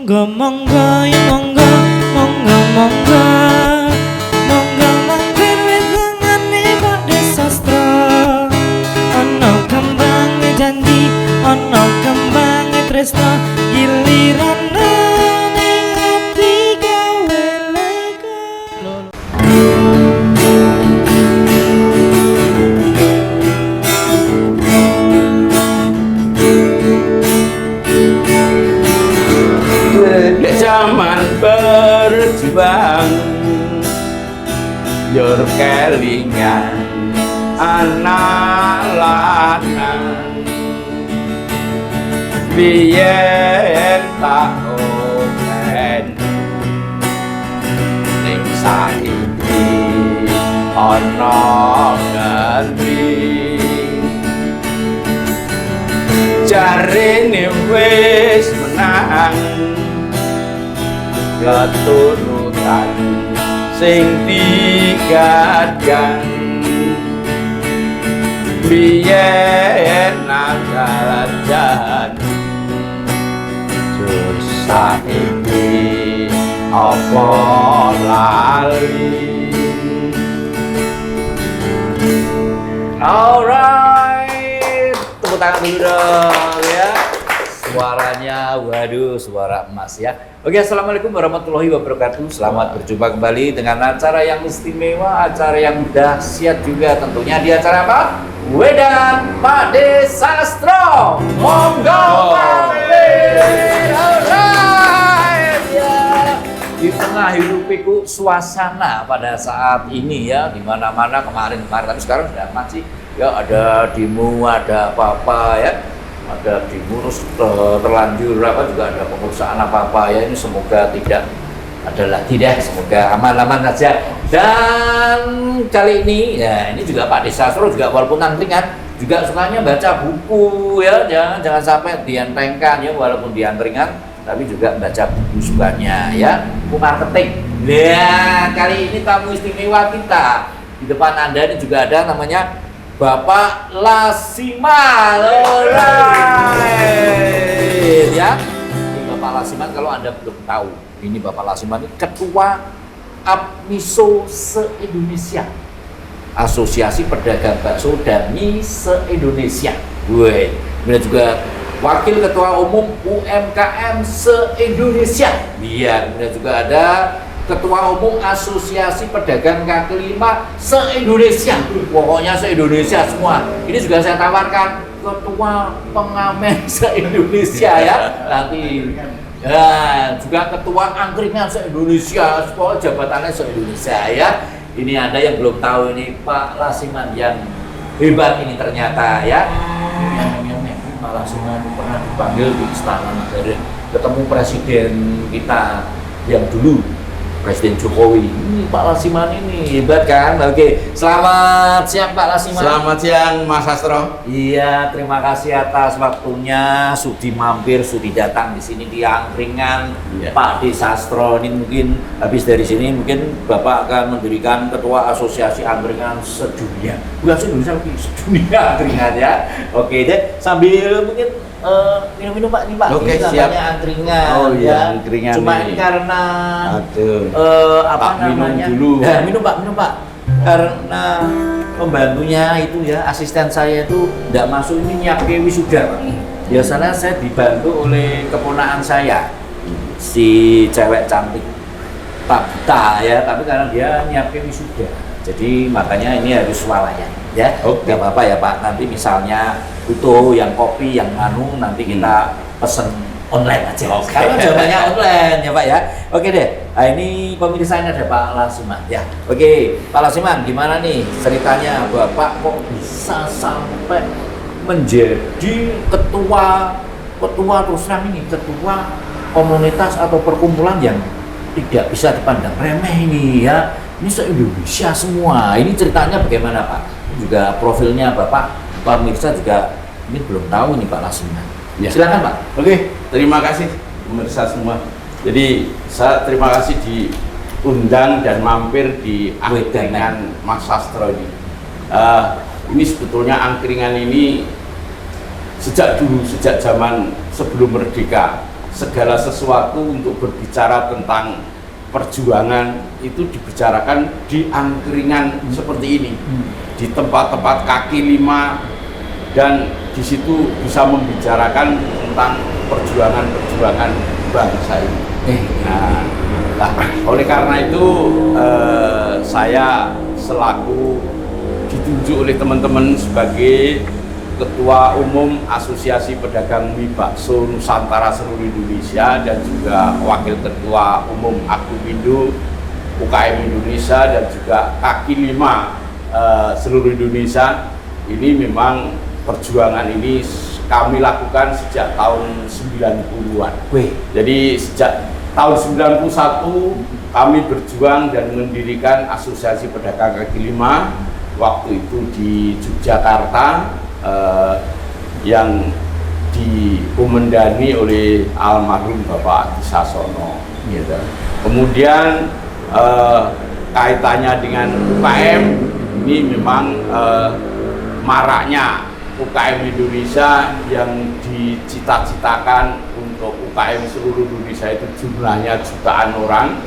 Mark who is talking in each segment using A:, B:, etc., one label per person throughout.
A: Monggo monggo ya monggo monggo monggo monggo mampir wetengane Pakde Sastra. Ana kembange janji ana kembange tresno giliran ning ati gawe lega.
B: Zaman berjuang yor kelingan anak lanang biyen tak open ning saiki ana ganti jarene wis menang keturutan sing digadang biyen nagarajan jur saiki apa lali. Alright, tepuk tangan dulu dong ya. Suaranya, waduh, suara emas ya. Oke, assalamualaikum warahmatullahi wabarakatuh. Selamat berjumpa kembali dengan acara yang istimewa, acara yang dahsyat juga tentunya di acara apa? Wedan Pakde Sastra. Monggo mampir. Alright ya. Di tengah hirupiku suasana pada saat ini ya, di mana-mana kemarin, tapi sekarang sudah aman sih. Ya ada demo, ada apa-apa ya. Ada dimurus terlanjur apa juga ada pengurusan apa-apa ya, ini semoga tidak ada lagi deh, semoga aman-aman saja. Dan kali ini ya ini juga Pakde Sastra juga walaupun angkringan juga sukanya baca buku ya, jangan sampai dientengkan ya, walaupun diangkringan tapi juga baca buku sukanya ya, buku marketing. Ya kali ini tamu istimewa kita di depan Anda ini juga ada namanya Bapak Lasiman. Alright ya. Ini Bapak Lasiman, kalau Anda belum tahu, ini Bapak Lasiman ini Ketua APMISO se-Indonesia, Asosiasi Pedagang Bakso dan Mie se-Indonesia. Kemudian juga Wakil Ketua Umum UMKM se-Indonesia. Iya, kemudian juga ada Ketua Umum Asosiasi Pedagang kaki lima se-Indonesia. Pokoknya se-Indonesia semua. Ini juga saya tawarkan Ketua Pengamen se-Indonesia ya. Nanti ya, juga Ketua Angkringan se-Indonesia. Pokoknya jabatannya se-Indonesia ya. Ini ada yang belum tahu ini Pak Lasiman yang hebat ini ternyata ya. Pak Lasiman pernah dipanggil di Istana Negara ketemu presiden kita yang dulu, Presiden Jokowi. Ini Pak Lasiman ini hebat kan? Oke, selamat siang Pak Lasiman.
C: Selamat siang Mas Sastro.
B: Iya, terima kasih atas waktunya, sudi mampir, sudi datang di sini di angkringan Pakde Sastra. Ini mungkin habis dari sini mungkin Bapak akan mendirikan Ketua Asosiasi Angkringan Sedunia. Bukan se-Indonesia, tapi sedunia angkringan ya. Oke deh, sambil mungkin minum-minum Pak, ini Pak.
C: Oke,
B: ini
C: siap.
B: namanya angkringan.
C: Oh iya,
B: ya.
C: angkringan.
B: Cuma ini karena apa
C: Pak,
B: namanya?
C: minum dulu.
B: Ya, minum Pak. Karena pembantunya itu ya, asisten saya itu tidak masuk ini nyiapke wisuda Pak. Biasanya saya dibantu oleh keponakan saya, si cewek cantik Tabita ya, tapi karena dia nyiapke wisuda, jadi makanya ini harus swalayan ya.
C: Oke.
B: Gak apa-apa ya Pak, nanti misalnya butuh yang kopi, yang anu, nanti kita pesen online aja.
C: Oke.
B: Karena jawabannya online ya Pak ya. Oke deh. Nah, ini pemirsa ini ada Pak Lasiman ya. Oke, Pak Lasiman gimana nih ceritanya Bapak kok bisa sampai menjadi ketua terus terang ini, ketua komunitas atau perkumpulan yang tidak bisa dipandang remeh ini ya. Ini se-Indonesia semua. Ini ceritanya bagaimana Pak? Juga profilnya Bapak, pemirsa juga ini belum tahu nih Pak Lasiman.
C: Ya.
B: Silakan Pak.
C: Oke, terima kasih pemirsa semua. Jadi saya terima kasih diundang dan mampir di angkringan Mas Sastro ini. Ini sebetulnya angkringan ini sejak dulu, sejak zaman sebelum merdeka, segala sesuatu untuk berbicara tentang perjuangan itu dibicarakan di angkringan seperti ini, di tempat-tempat kaki lima, dan di situ bisa membicarakan tentang perjuangan-perjuangan bangsa ini. Nah, oleh karena itu saya selaku ditunjuk oleh teman-teman sebagai Ketua Umum Asosiasi Pedagang Mie Bakso Nusantara seluruh Indonesia dan juga Wakil Ketua Umum Akumindo UKM Indonesia dan juga kaki lima seluruh Indonesia. Ini memang perjuangan ini kami lakukan sejak tahun 90-an. Jadi sejak tahun 91 kami berjuang dan mendirikan Asosiasi Pedagang Kaki Lima, waktu itu di Yogyakarta, yang dikomandani oleh almarhum Bapak Adi Sasono. Gitu. Kemudian kaitannya dengan UKM, ini memang maraknya UKM Indonesia yang dicita-citakan untuk UKM seluruh Indonesia itu jumlahnya jutaan orang,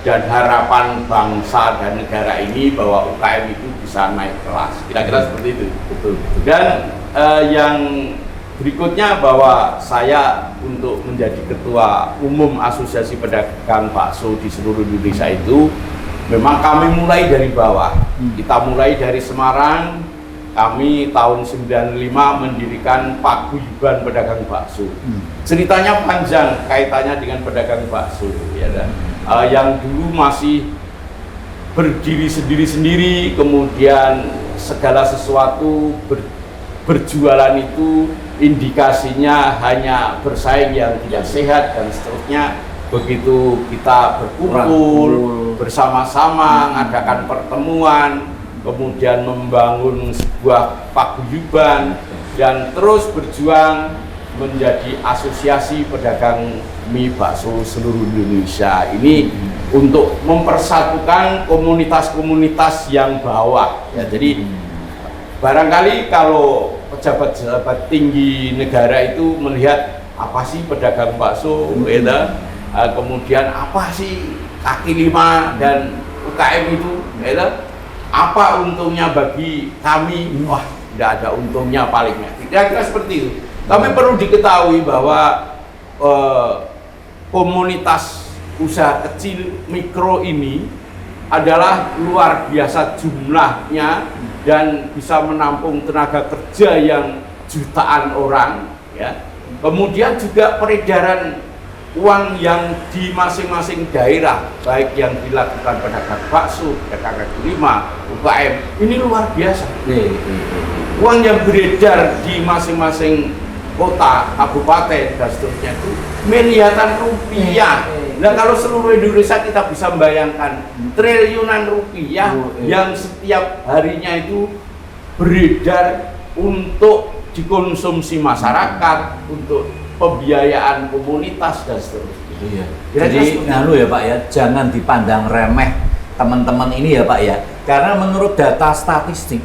C: dan harapan bangsa dan negara ini bahwa UKM itu bisa naik kelas, kira-kira seperti itu. Betul. Dan yang berikutnya bahwa saya untuk menjadi Ketua Umum Asosiasi Pedagang Bakso di seluruh Indonesia itu memang kami mulai dari bawah. Kita mulai dari Semarang. Kami tahun 95 mendirikan Paguyuban Pedagang Bakso. Ceritanya panjang kaitannya dengan pedagang bakso, ya kan? Yang dulu masih berdiri sendiri-sendiri, kemudian segala sesuatu berjualan itu indikasinya hanya bersaing yang tidak sehat dan seterusnya. Begitu kita berkumpul bersama-sama, mengadakan pertemuan, kemudian membangun sebuah paguyuban dan terus berjuang menjadi Asosiasi Pedagang Mie Bakso seluruh Indonesia ini untuk mempersatukan komunitas-komunitas yang bawah. Ya, jadi barangkali kalau pejabat-pejabat tinggi negara itu melihat apa sih pedagang bakso, kemudian apa sih kaki lima dan UKM itu, apa untungnya bagi kami? Wah, tidak ada untungnya palingnya. Kira-kira seperti itu. Tapi perlu diketahui bahwa komunitas usaha kecil mikro ini adalah luar biasa jumlahnya dan bisa menampung tenaga kerja yang jutaan orang, ya. Kemudian juga peredaran uang yang di masing-masing daerah, baik yang dilakukan pedagang bakso, pedagang kaki lima, UKM, ini luar biasa. Uang yang beredar di masing-masing kota, kabupaten, dan seterusnya itu miliaran rupiah. Nah, kalau seluruh Indonesia kita bisa membayangkan triliunan rupiah yang setiap harinya itu beredar untuk dikonsumsi masyarakat, untuk pembiayaan komunitas dan seterusnya.
B: Iya. Jadi ya Pak ya, jangan dipandang remeh teman-teman ini ya Pak ya. Karena menurut data statistik,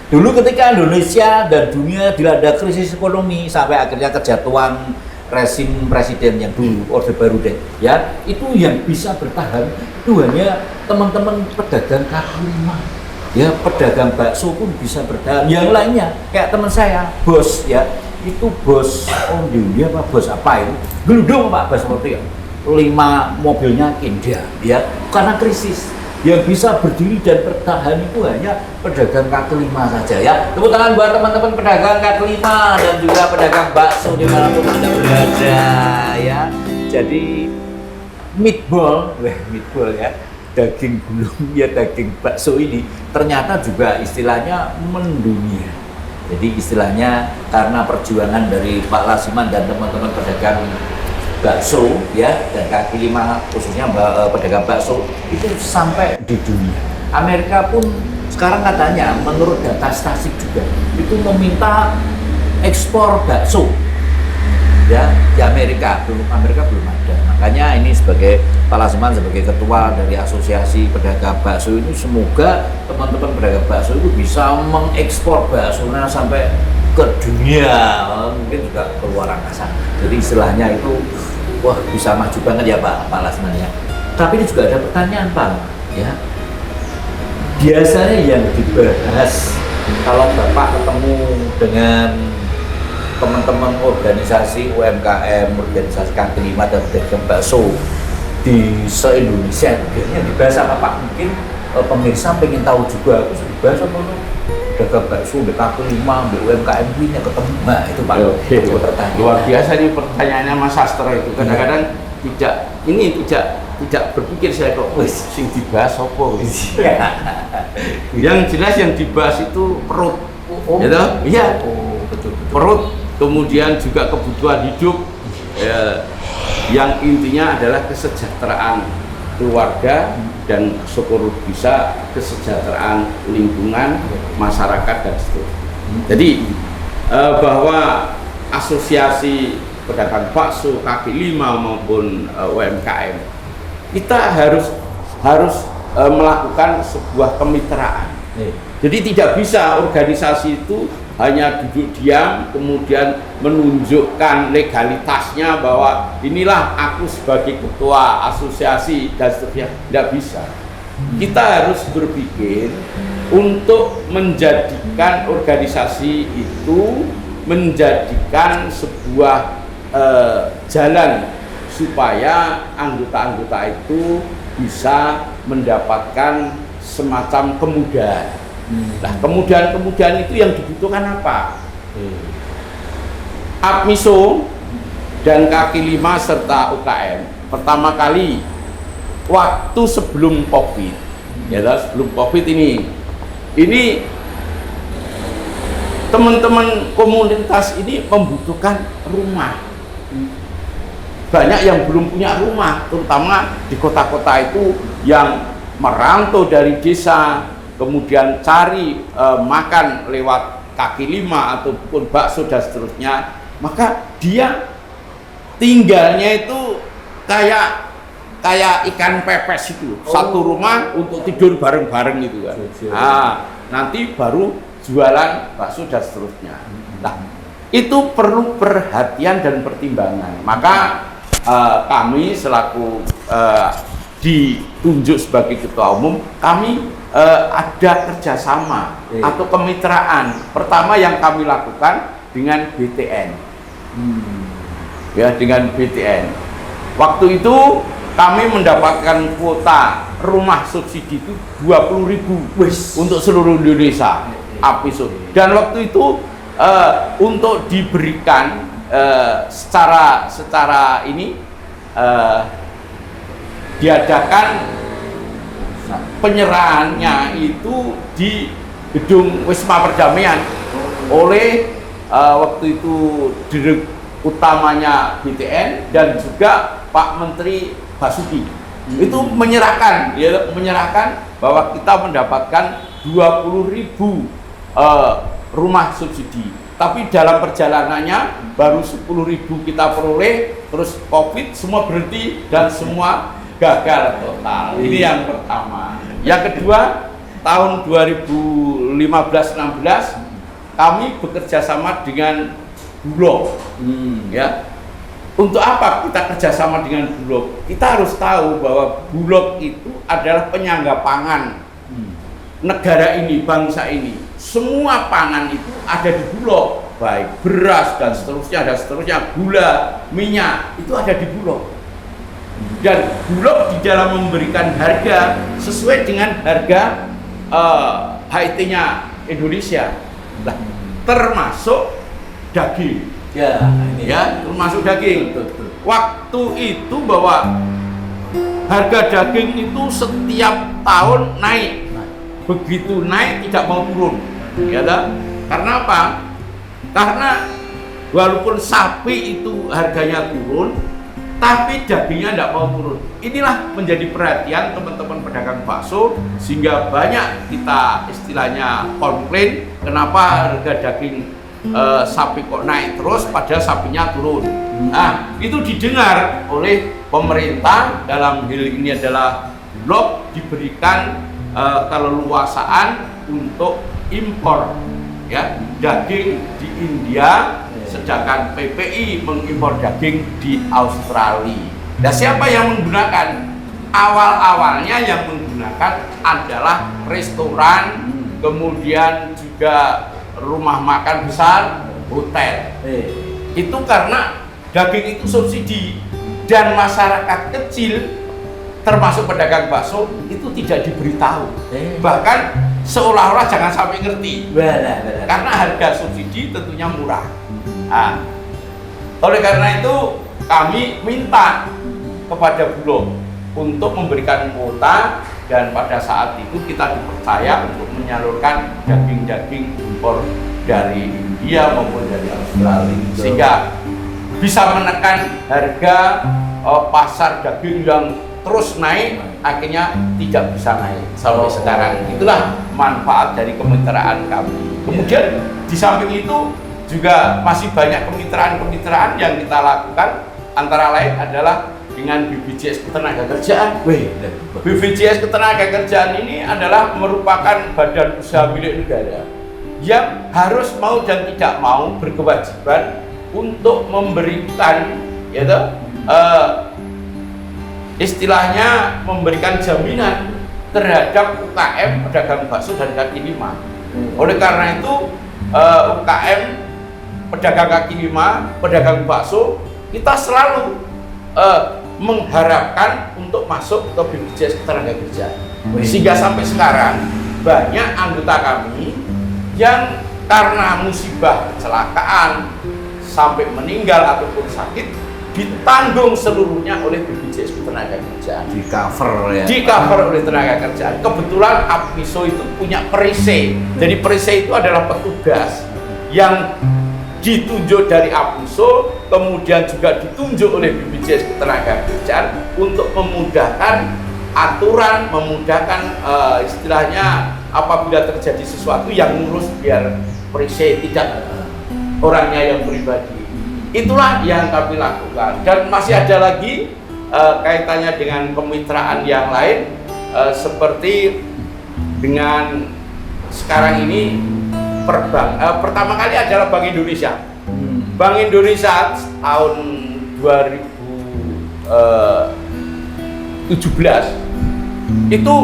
B: dulu ketika Indonesia dan dunia dilanda krisis ekonomi sampai akhirnya kejatuhan rezim presiden yang dulu Orde Baru deh, ya, itu yang bisa bertahan itu hanya teman-teman pedagang kaki lima. Ya, pedagang bakso pun bisa bertahan. Yang lainnya kayak teman saya, bos ya, itu bos dia apa, bos apa itu, geludung Pak, bos seperti ya, 5 mobilnya India ya, karena krisis. Yang bisa berdiri dan bertahan itu hanya pedagang kaki lima saja ya. Tepuk tangan buat teman-teman pedagang kaki lima dan juga pedagang bakso dimanapun Anda berada ya. Jadi meatball ya, daging gulung ya, daging bakso ini ternyata juga istilahnya mendunia. Jadi istilahnya karena perjuangan dari Pak Lasiman dan teman-teman pedagang bakso ya, dan kaki lima khususnya pedagang bakso itu sampai di dunia. Amerika pun sekarang katanya menurut data statistik juga itu meminta ekspor bakso ya di Amerika belum ada. Makanya ini sebagai Pak Lasiman sebagai ketua dari Asosiasi Pedagang Bakso ini, semoga teman-teman pedagang bakso itu bisa mengekspor baksonya sampai ke dunia, mungkin juga ke luar angkasa. Jadi istilahnya itu, wah bisa maju banget ya Pak Lasman ya. Tapi ini juga ada pertanyaan Pak, ya. Biasanya yang dibahas kalau Bapak ketemu dengan teman-teman organisasi UMKM, organisasi kaki lima dan pedagang bakso di se-Indonesia, biasanya dibahas apa Pak? Mungkin pemirsa pengen tahu juga, terus dibahas apa loh? Pedagang bakso, kaki lima, UMKM ini ketemu, nah itu Pak.
C: Oke. Luar biasa nih pertanyaannya Mas Sastra itu. Kadang-kadang tidak berpikir saya kok, sing dibahas apa? Yang jelas yang dibahas itu perut, gitu? Iya.
B: Betul.
C: Perut, kemudian juga kebutuhan hidup, yang intinya adalah kesejahteraan keluarga dan syukur bisa kesejahteraan lingkungan, masyarakat dan seterusnya. Jadi bahwa asosiasi pedagang bakso, kaki lima maupun UMKM, kita harus melakukan sebuah kemitraan. Jadi tidak bisa organisasi itu hanya duduk diam kemudian menunjukkan legalitasnya bahwa inilah aku sebagai ketua asosiasi dan seterusnya. Tidak bisa. Kita harus berpikir untuk menjadikan organisasi itu menjadikan sebuah jalan supaya anggota-anggota itu bisa mendapatkan semacam kemudahan. Nah, kemudahan itu yang dibutuhkan apa? APMISO dan kaki lima serta UKM pertama kali waktu sebelum COVID, ya sebelum COVID ini teman-teman komunitas ini membutuhkan rumah. Banyak yang belum punya rumah, terutama di kota-kota itu yang merantau dari desa, kemudian cari makan lewat kaki lima ataupun bakso dan seterusnya, maka dia tinggalnya itu kayak ikan pepes itu, satu rumah untuk tidur bareng-bareng itu kan. Nah, nanti baru jualan bakso dan seterusnya. Nah, itu perlu perhatian dan pertimbangan. Maka kami selaku ditunjuk sebagai ketua umum, kami ada kerjasama atau kemitraan. Pertama yang kami lakukan dengan BTN, ya dengan BTN. Waktu itu kami mendapatkan kuota rumah subsidi itu 20.000 untuk seluruh Indonesia, APMISO. Dan waktu itu untuk diberikan secara ini diadakan penyerahannya itu di gedung Wisma Perdamaian oleh waktu itu direktur utamanya BTN dan juga Pak Menteri Basuki. Itu menyerahkan bahwa kita mendapatkan 20.000 rumah subsidi. Tapi dalam perjalanannya baru 10.000 kita peroleh, terus COVID semua berhenti dan semua gagal total. Ini yang pertama. Yang kedua, tahun 2015-16 kami bekerja sama dengan Bulog. Ya. Untuk apa kita kerjasama dengan Bulog? Kita harus tahu bahwa Bulog itu adalah penyangga pangan negara ini, bangsa ini. Semua pangan itu ada di Bulog, baik beras dan seterusnya, gula, minyak itu ada di Bulog. Dan Bulog di dalam memberikan harga sesuai dengan harga HIT-nya Indonesia, termasuk daging. Termasuk daging. Waktu itu bahwa harga daging itu setiap tahun naik. Begitu naik tidak mau turun. Karena apa? Karena walaupun sapi itu harganya turun, tapi dagingnya tidak mau turun. Inilah menjadi perhatian teman-teman pedagang bakso, sehingga banyak kita istilahnya komplain kenapa harga daging sapi kok naik terus padahal sapinya turun. Nah, itu didengar oleh pemerintah, dalam hal ini adalah Bulog, diberikan keleluasaan untuk impor, ya, daging di India, sedangkan PPI mengimpor daging di Australia. Nah, siapa yang menggunakan? Awal-awalnya yang menggunakan adalah restoran, kemudian juga rumah makan besar, hotel. Itu karena daging itu subsidi dan masyarakat kecil termasuk pedagang bakso itu tidak diberitahu. Bahkan seolah-olah jangan sampai ngerti. Karena harga subsidi tentunya murah. Nah, oleh karena itu kami minta kepada Bulog untuk memberikan kuota, dan pada saat itu kita dipercaya untuk menyalurkan daging-daging impor dari India maupun dari Australia, sehingga bisa menekan harga pasar daging yang terus naik, akhirnya tidak bisa naik sampai sekarang. Itulah manfaat dari kemitraan kami. Kemudian di samping itu juga masih banyak kemitraan-kemitraan yang kita lakukan, antara lain adalah dengan BPJS Ketenagakerjaan. BPJS Ketenagakerjaan ini adalah merupakan badan usaha milik negara yang harus mau dan tidak mau berkewajiban untuk memberikan, istilahnya memberikan jaminan terhadap UKM pedagang bakso dan kaki lima. Oleh karena itu UKM pedagang kaki lima, pedagang bakso, kita selalu mengharapkan untuk masuk ke BPJS Ketenagakerjaan. Sehingga sampai sekarang banyak anggota kami yang karena musibah kecelakaan sampai meninggal ataupun sakit ditanggung seluruhnya oleh BPJS Ketenagakerjaan.
B: Di cover ya.
C: Di cover oleh tenaga kerjaan. Kebetulan Apmiso itu punya perisai. Jadi perisai itu adalah petugas yang ditunjuk dari Apmiso, kemudian juga ditunjuk oleh BPJS Ketenagakerjaan untuk memudahkan aturan, memudahkan istilahnya apabila terjadi sesuatu yang ngurus biar perisai tidak orangnya yang pribadi. Itulah yang kami lakukan, dan masih ada lagi kaitannya dengan kemitraan yang lain, seperti dengan sekarang ini pertama kali adalah Bank Indonesia. Bank Indonesia tahun 2017 itu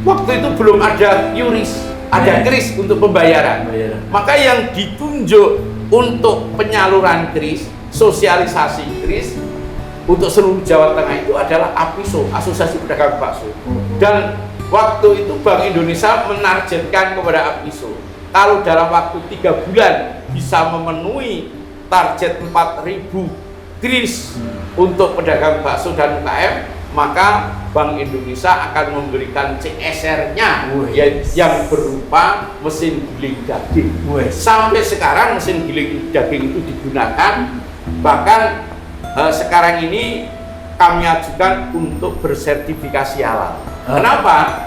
C: waktu itu belum ada QRIS, ada KRIS untuk pembayaran. Maka yang ditunjuk untuk penyaluran KRIS, sosialisasi KRIS untuk seluruh Jawa Tengah itu adalah Apmiso, Asosiasi Pedagang Bakso. Dan waktu itu Bank Indonesia menargetkan kepada Apmiso, kalau dalam waktu 3 bulan bisa memenuhi target 4.000 KRIS untuk pedagang bakso dan UKM, maka Bank Indonesia akan memberikan CSR-nya yang berupa mesin giling daging. Sampai sekarang mesin giling daging itu digunakan, bahkan sekarang ini kami ajukan untuk bersertifikasi halal. Kenapa?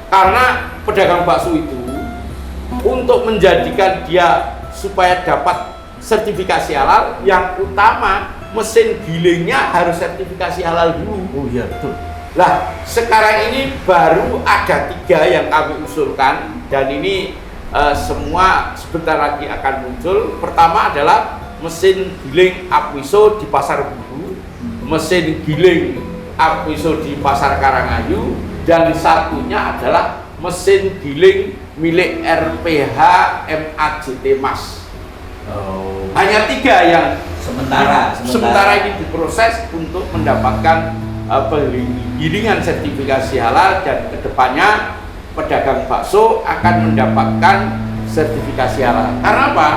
C: Karena pedagang bakso itu untuk menjadikan dia supaya dapat sertifikasi halal, yang utama mesin gilingnya harus sertifikasi halal dulu.
B: Oh iya, betul.
C: Lah, sekarang ini baru ada 3 yang kami usulkan, dan ini semua sebentar lagi akan muncul. Pertama adalah mesin giling Apmiso di Pasar Buku, mesin giling Apmiso di Pasar Karangayu, dan satunya adalah mesin giling milik RPH MAJT Mas. Hanya 3 yang sementara ini diproses untuk mendapatkan penggilingan sertifikasi halal, dan kedepannya pedagang bakso akan mendapatkan sertifikasi halal. Karena apa?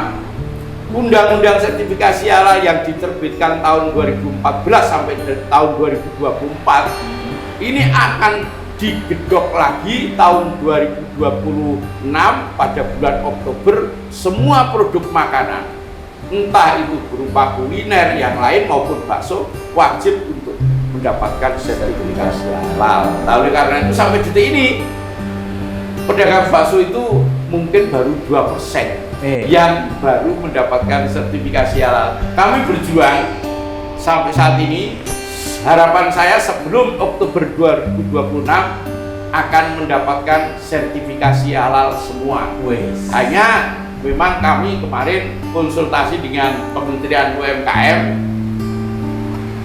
C: Undang-undang sertifikasi halal yang diterbitkan tahun 2014 sampai tahun 2024 ini akan digedok lagi tahun 2026 pada bulan Oktober. Semua produk makanan, entah itu berupa kuliner yang lain maupun bakso, wajib untuk mendapatkan sertifikasi halal. Oleh karena itu sampai detik ini pedagang bakso itu mungkin baru 2% yang baru mendapatkan sertifikasi halal. Kami berjuang sampai saat ini. Harapan saya sebelum Oktober 2026 akan mendapatkan sertifikasi halal semua. Hanya memang kami kemarin konsultasi dengan Kementerian UMKM.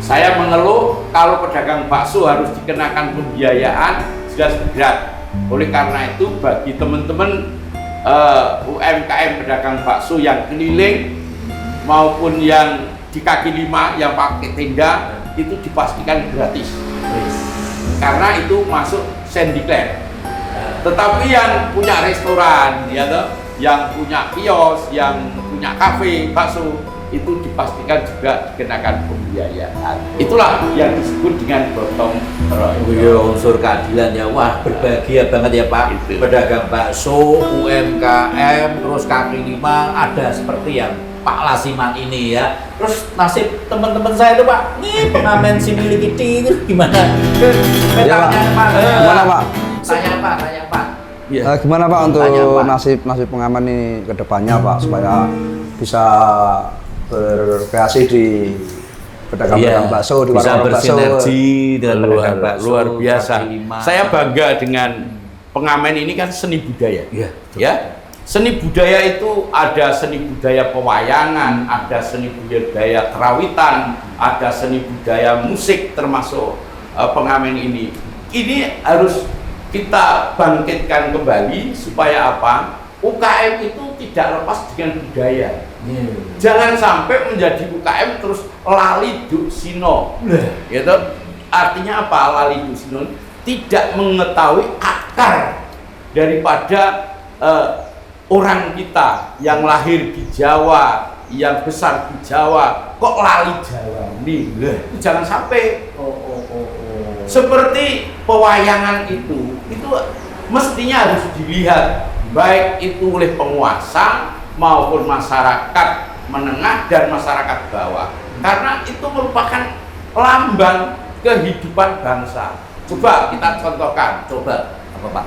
C: Saya mengeluh kalau pedagang bakso harus dikenakan pembiayaan jelas berat. Oleh karena itu bagi teman-teman UMKM pedagang bakso yang keliling maupun yang di kaki lima yang pakai tenda itu dipastikan gratis karena itu masuk Sendikler. Tetapi yang punya restoran, ya toh, yang punya kios, yang punya kafe bakso itu dipastikan juga dikenakan pembiayaan. Itulah yang disebut dengan gotong royong.
B: Unsur keadilan ya, wah berbahagia banget ya Pak.
C: Itu.
B: Pedagang bakso, UMKM, terus kaki lima ada seperti yang Pak Lasiman ini ya. Terus nasib teman-teman saya itu Pak, nih pengamen si milik itu gimana?
D: Ya, Pak. Gimana, Pak?
B: Tanya Pak.
C: Ya.
D: Gimana Pak untuk
B: Tanya, Pak.
D: nasib pengamen ini ke depannya Pak supaya bisa berkreasi di pedagang-pedagang bakso di
B: bisa
D: warung bakso
B: bersinergi dengan pedagang bakso,
C: luar biasa.
B: kaki lima.
C: Saya bangga dengan pengamen ini kan seni budaya.
B: Iya,
C: Ya. Seni budaya itu ada seni budaya pewayangan, ada seni budaya kerawitan, ada seni budaya musik termasuk pengamen ini. Ini harus kita bangkitkan kembali supaya apa? UKM itu tidak lepas dengan budaya. Jangan sampai menjadi UKM terus lali duk sino. Gitu. Artinya apa lali duk sino? Tidak mengetahui akar daripada orang kita yang lahir di Jawa, yang besar di Jawa, kok lali Jawa nih? Jangan sampai. Seperti pewayangan itu mestinya harus dilihat baik itu oleh penguasa maupun masyarakat menengah dan masyarakat bawah, karena itu merupakan lambang kehidupan bangsa. Coba kita contohkan,
B: Apa Pak?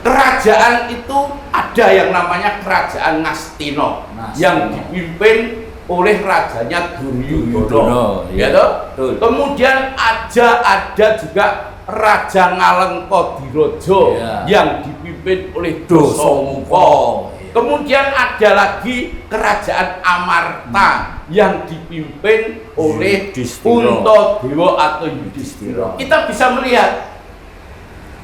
C: kerajaan itu ada yang namanya kerajaan Ngastino yang dipimpin oleh rajanya Duryudono,
B: ya
C: toh?
B: betul.
C: Kemudian ada juga Raja Ngalengkodirojo
B: Ya.
C: yang dipimpin oleh Dasamuka. Kemudian ada lagi kerajaan Amarta yang dipimpin oleh
B: Yudhistira.
C: Puntadewa atau Yudhistira. Kita bisa melihat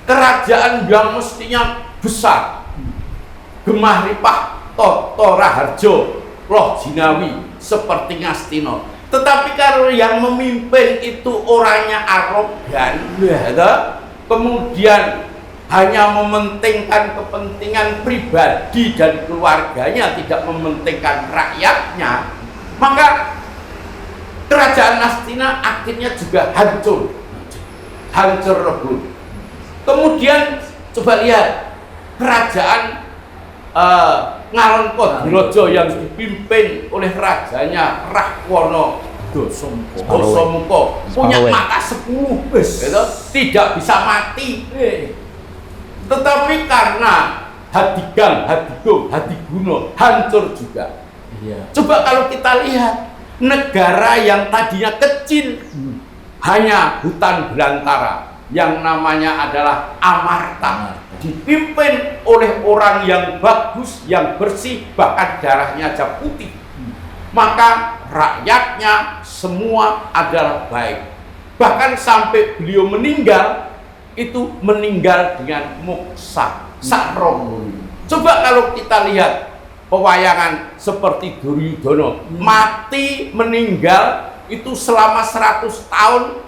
C: kerajaan yang mestinya besar, Gemah Ripah, Toto Raharjo, Loh Jinawi seperti Ngastino. Tetapi kalau yang memimpin itu orangnya arogan, kemudian hanya mementingkan kepentingan pribadi dan keluarganya, tidak mementingkan rakyatnya, maka kerajaan Ngastina akhirnya juga hancur lebur. Kemudian coba lihat kerajaan Ngalengkodirojo yang dipimpin oleh rajanya Rahwana Dasamuka punya mata 10 gitu, tidak bisa mati. Tetapi karena Hadiguna hancur juga. Coba kalau kita lihat negara yang tadinya kecil, hanya hutan belantara yang namanya adalah Amarta, dipimpin oleh orang yang bagus, yang bersih, bahkan darahnya aja putih, maka rakyatnya semua adalah baik. Bahkan sampai beliau meninggal, itu meninggal dengan moksa, sakrom. Coba kalau kita lihat pewayangan seperti Duryudono, mati meninggal itu selama 100 tahun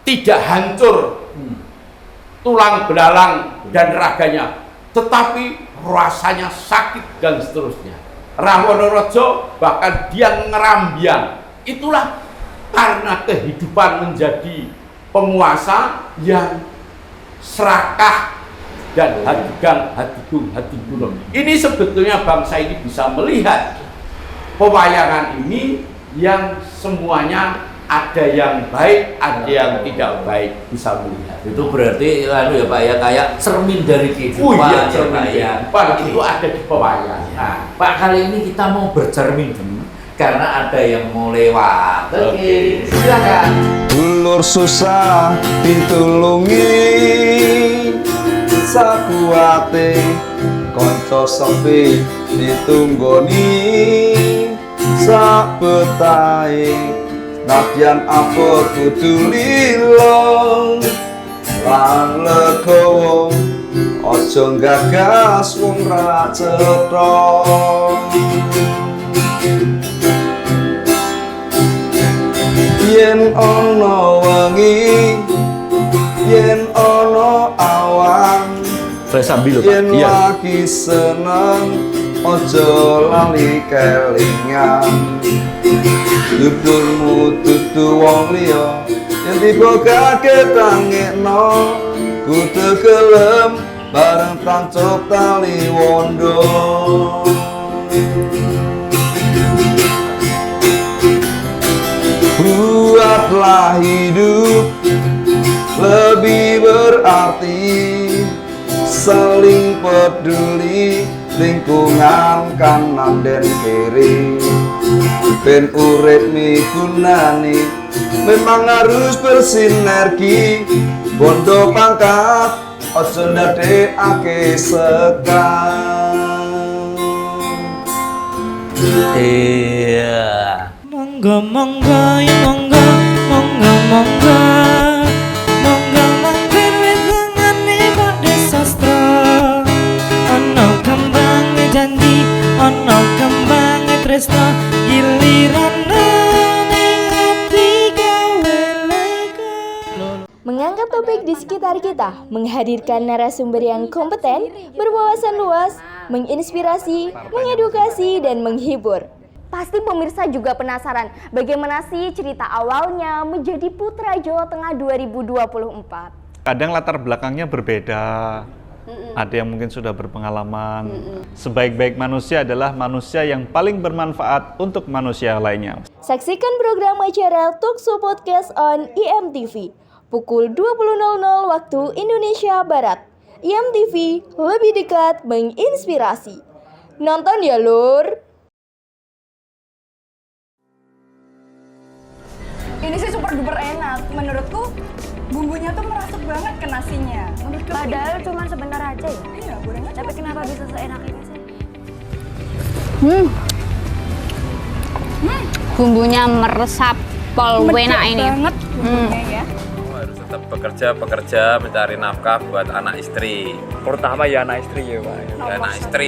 C: tidak hancur tulang belalang dan raganya, tetapi rasanya sakit dan seterusnya. Rahwana bahkan dia ngerambiang. Itulah karena kehidupan menjadi penguasa yang serakah dan hadigung. Ini sebetulnya bangsa ini bisa melihat pewayangan ini yang semuanya ada yang baik, ada yang tidak baik, bisa melihat.
B: Itu berarti ya Pak ya, kayak cermin dari kehidupan.
C: Iya,
B: ya,
C: cermin
B: Pak ya.
C: kehidupan itu ada di pewayangan.
B: Nah, Pak, kali ini kita mau bercermin dulu karena ada yang mau lewat. Oke, silakan.
D: Dulur susah ditulungi sakuate kanca sepi ditunggoni sak betahe nadyan apa kudu lilo lan legowo aja gagas wong ra cetha yen ana wengi yen ana awan
B: Fresambi lho Pak.
D: yen lagi seneng aja lali kelingan tuturmu tutu wong liya yen tiba kaget tangekno kudu gelem bareng tancuk tali wondo buatlah hidup lebih berarti saling peduli lingkungan kanan dan kiri ben urip migunani memang harus bersinergi bondo pangkat aja ndadekake sekang
B: Iya.
A: Monggo monggo ya monggo monggo monggo monggo mampir wetengane Pakde Sastra ana kembange janji ana kembange tresno giliran ning ati gawe lega.
E: Mengangkat topik di sekitar kita, menghadirkan narasumber yang kompeten, berwawasan luas, menginspirasi, mengedukasi, dan menghibur. Pasti pemirsa juga penasaran bagaimana sih cerita awalnya menjadi Putra Jawa Tengah 2024.
F: Kadang latar belakangnya berbeda. Ada yang mungkin sudah berpengalaman. Sebaik-baik manusia adalah manusia yang paling bermanfaat untuk manusia lainnya.
E: Saksikan program acara Talkshow Podcast on IMTV pukul 20.00 waktu Indonesia Barat. IMTV lebih dekat menginspirasi. Nonton ya lur.
G: Ini sih super duper enak. Menurutku bumbunya tuh merasuk banget ke nasinya. Menurutku
E: Padahal cuma sebentar aja ya.
G: iya, gorengnya
E: Tapi kenapa bisa seenak ini sih?
H: Bumbunya meresap pol enak ini.
G: banget bumbunya ya.
I: Harus tetap bekerja mencari nafkah buat anak istri. Pertama ya anak istri ya Pak. Ya, anak istri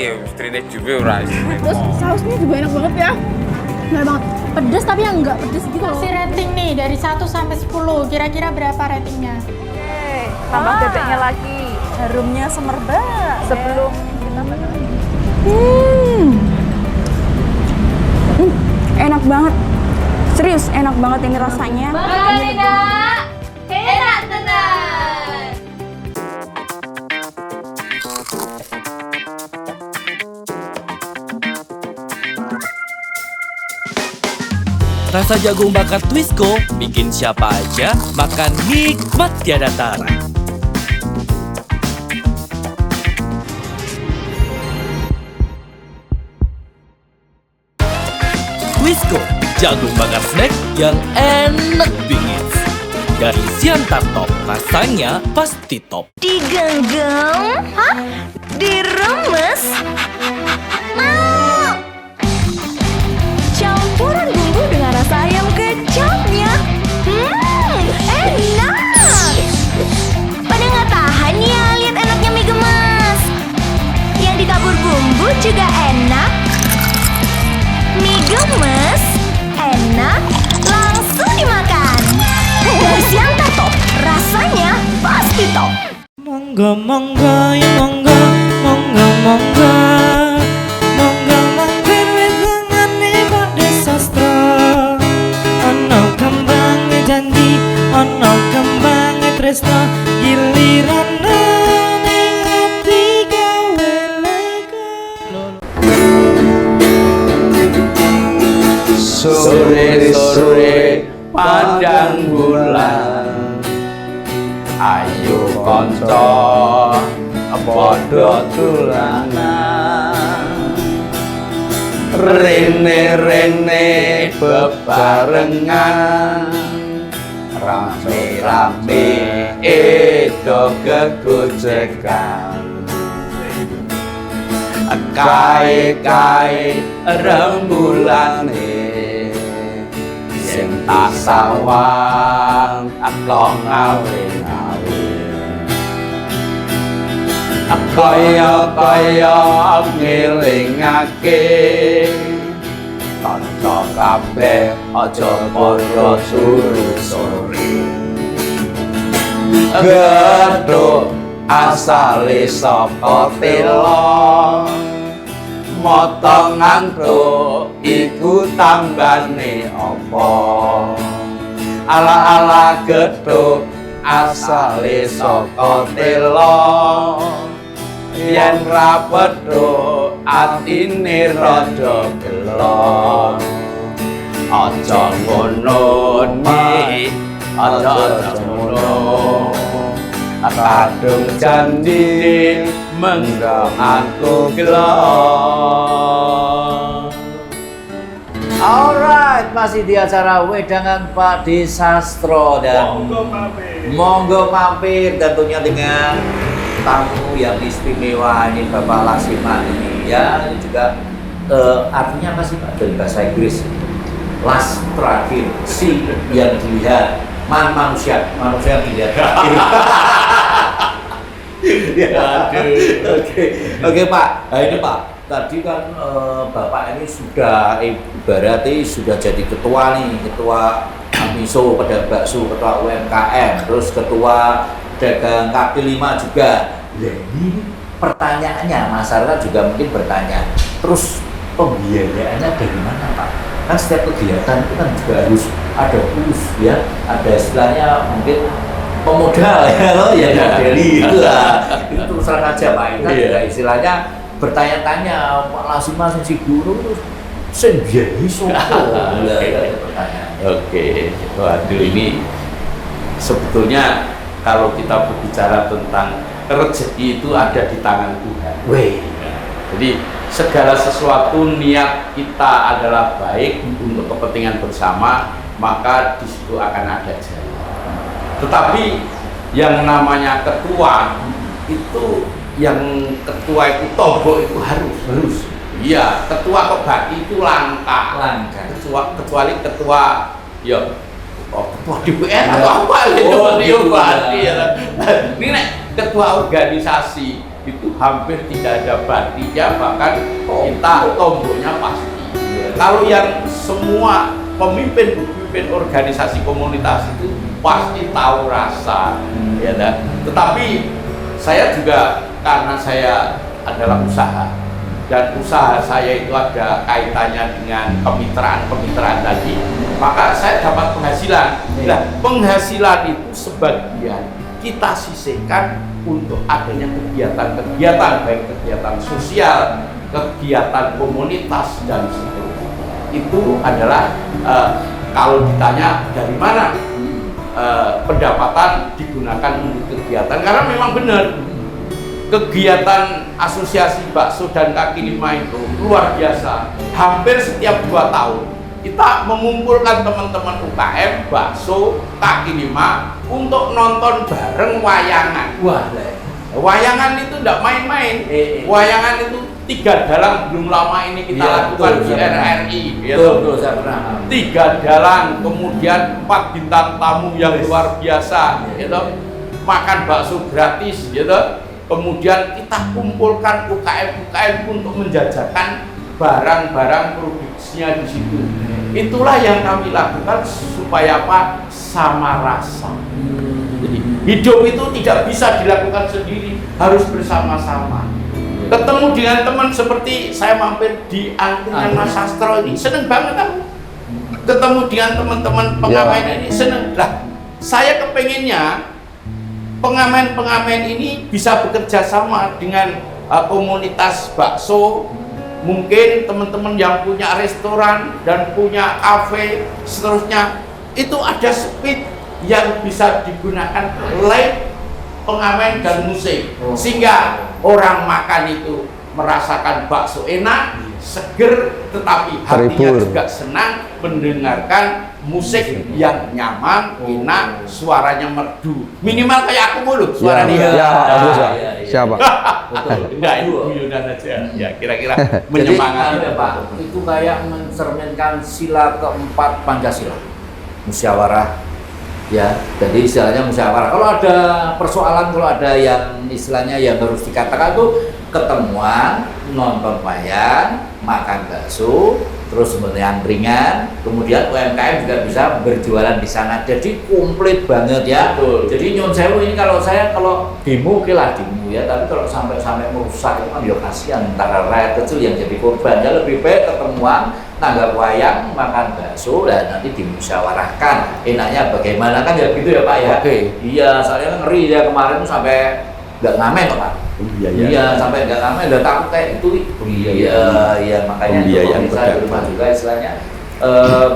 I: ini juga ora istri.
G: Terus sausnya juga enak banget ya. Enak banget. Pedes tapi yang enggak pedes gitu loh.
J: Kasih rating nih dari 1 sampai 10. Kira-kira berapa ratingnya?
G: Tambah bebeknya lagi. Harumnya semerbak sebelum kita makan. Enak banget. Serius, enak banget ini rasanya.
E: Enak tenan.
K: Rasa jagung bakar Twisco bikin siapa aja makan nikmat tiada tara. Twisco, jagung bakar snack yang enak bingit. Dari Siantar Top, rasanya pasti top.
E: Digenggam? Hah? Diremes? Mau! Campuran bumbu dengan rasa ayam kecapnya. Enak! Pada nggak tahan ya lihat enaknya mie gemes. Yang ditabur bumbu juga enak. Mie gemes, enak, langsung dimakan. Dari Siantar Top, rasanya pasti top.
A: Monggo monggo ya monggo monggo monggo monggo mampir wetengane Pakde Sastra ana kembange janji ana kembange tresno giliran ning ati gawe lega.
C: Sore-sore padang bulan ayo kanca padha dolanan rene-rene bebarengan rame-rame edo kegojekan kait-kait rembulane sing tak sawang kok ngawe-ngawe kaya-kaya ngelingake kanca kabeh aja padha suru-suri gedhuk asale saka tela mata ngantuk iku tambane apa ala-ala gedhuk asale saka tela yen ra pedhuk atine rada gelo aja ngono ni aja ngono kadung janji mengko aku gelo.
B: Alright, masih di acara Wedangan Pak D Sastro dan monggo mampir tentunya dengan tamu yang istimewa ini Bapak Lasiman ini ya. Ini juga artinya apa sih Pak dari bahasa Inggris? Last terakhir, si yang dilihat, manusia yang dilihat terakhir. Oke Pak, nah, ini Pak tadi kan Bapak ini sudah ibaratnya sudah jadi ketua nih, ketua AMISO, pedagang bakso, ketua UMKM, terus ketua dagang kaki lima juga. Nah, ini pertanyaannya masyarakat juga mungkin bertanya, terus pembiayaannya dari mana Pak? Kan setiap kegiatan itu kan juga harus ada urus ya, ada istilahnya mungkin pemodal ya loh ya dari itulah itu terus terang aja Pak itu juga istilahnya bertanya-tanya Pak Lasiman si guru terus sendiri
C: Oke, waduh ini sebetulnya kalau kita berbicara tentang rezeki itu ada di tangan Tuhan. Jadi segala sesuatu niat kita adalah baik untuk kepentingan bersama, maka di situ akan ada jalan. Tetapi yang namanya ketua itu, yang ketua itu tombok itu harus. Iya, ketua kebaki itu langka. Kecuali ketua ya ketua DPR atau apa gitu. Ini nek ketua organisasi itu hampir tidak ada batinya, bahkan kita tomboknya pasti. Kalau yang semua pemimpin organisasi komunitas itu pasti tahu rasa, ya kan? Tetapi saya juga karena saya adalah usaha dan usaha saya itu ada kaitannya dengan kemitraan tadi, maka saya dapat penghasilan. Nah, penghasilan itu sebagian kita sisihkan untuk adanya kegiatan-kegiatan, baik kegiatan sosial, kegiatan komunitas dan seterusnya. Itu adalah kalau ditanya dari mana pendapatan digunakan untuk kegiatan, karena memang benar kegiatan asosiasi bakso dan kaki lima itu luar biasa. Hampir setiap 2 tahun kita mengumpulkan teman-teman UKM bakso kaki lima untuk nonton bareng wayangan. Wayangan itu tidak main-main. Wayangan itu 3 dalang belum lama ini kita lakukan di RRI.
B: Saya pernah.
C: 3 dalang, kemudian 4 bintang tamu yang luar biasa, gitu. Makan bakso gratis, gitu. Kemudian kita kumpulkan UKM untuk menjajakan barang-barang produksinya di situ. Itulah yang kami lakukan supaya apa? Sama rasa. Jadi hidup itu tidak bisa dilakukan sendiri, harus bersama-sama. Ketemu dengan teman seperti saya mampir di angkringan Mas Sastro ini, seneng banget aku. Ketemu dengan teman-teman pengamen ini seneng. Lah, saya kepengennya pengamen-pengamen ini bisa bekerja sama dengan komunitas bakso. Mungkin teman-teman yang punya restoran dan punya kafe seterusnya, itu ada speed yang bisa digunakan live pengamen dan musik, sehingga orang makan itu merasakan bakso enak, seger, tetapi hatinya juga senang mendengarkan musik yang nyaman, enak, suaranya merdu. Minimal kayak aku mulu suaranya.
D: Ya, bagus, Pak. Siapa?
C: Enggak, itu guyonan aja. Ya, kira-kira
B: Jadi
C: menyemangati
B: Pak, itu kayak mencerminkan sila keempat Pancasila. Musyawarah. Ya, jadi istilahnya musyawarah. Kalau ada persoalan, kalau ada yang istilahnya yang harus dikatakan tuh ketemuan, nonton wayang, makan bakso, terus yang ringan, kemudian UMKM juga bisa berjualan di sana. Jadi komplit banget ya.
C: Betul.
B: Jadi Nyon Sewu ini kalau demo oke lah demo ya, tapi kalau sampai merusak itu kan ya kasihan antara rakyat kecil yang jadi korban. Ya lebih baik ketemuan, nanggap wayang, makan bakso, dan nanti dimusyawarahkan. Enaknya bagaimana kan ya gitu ya Pak ya.
C: Oke.
B: Iya, soalnya kan ngeri ya kemarin tuh sampai nggak ngamen kok Pak. Iya, sampai nggak ngamen, udah takut kayak itu. Iya, makanya pemirsa di rumah juga istilahnya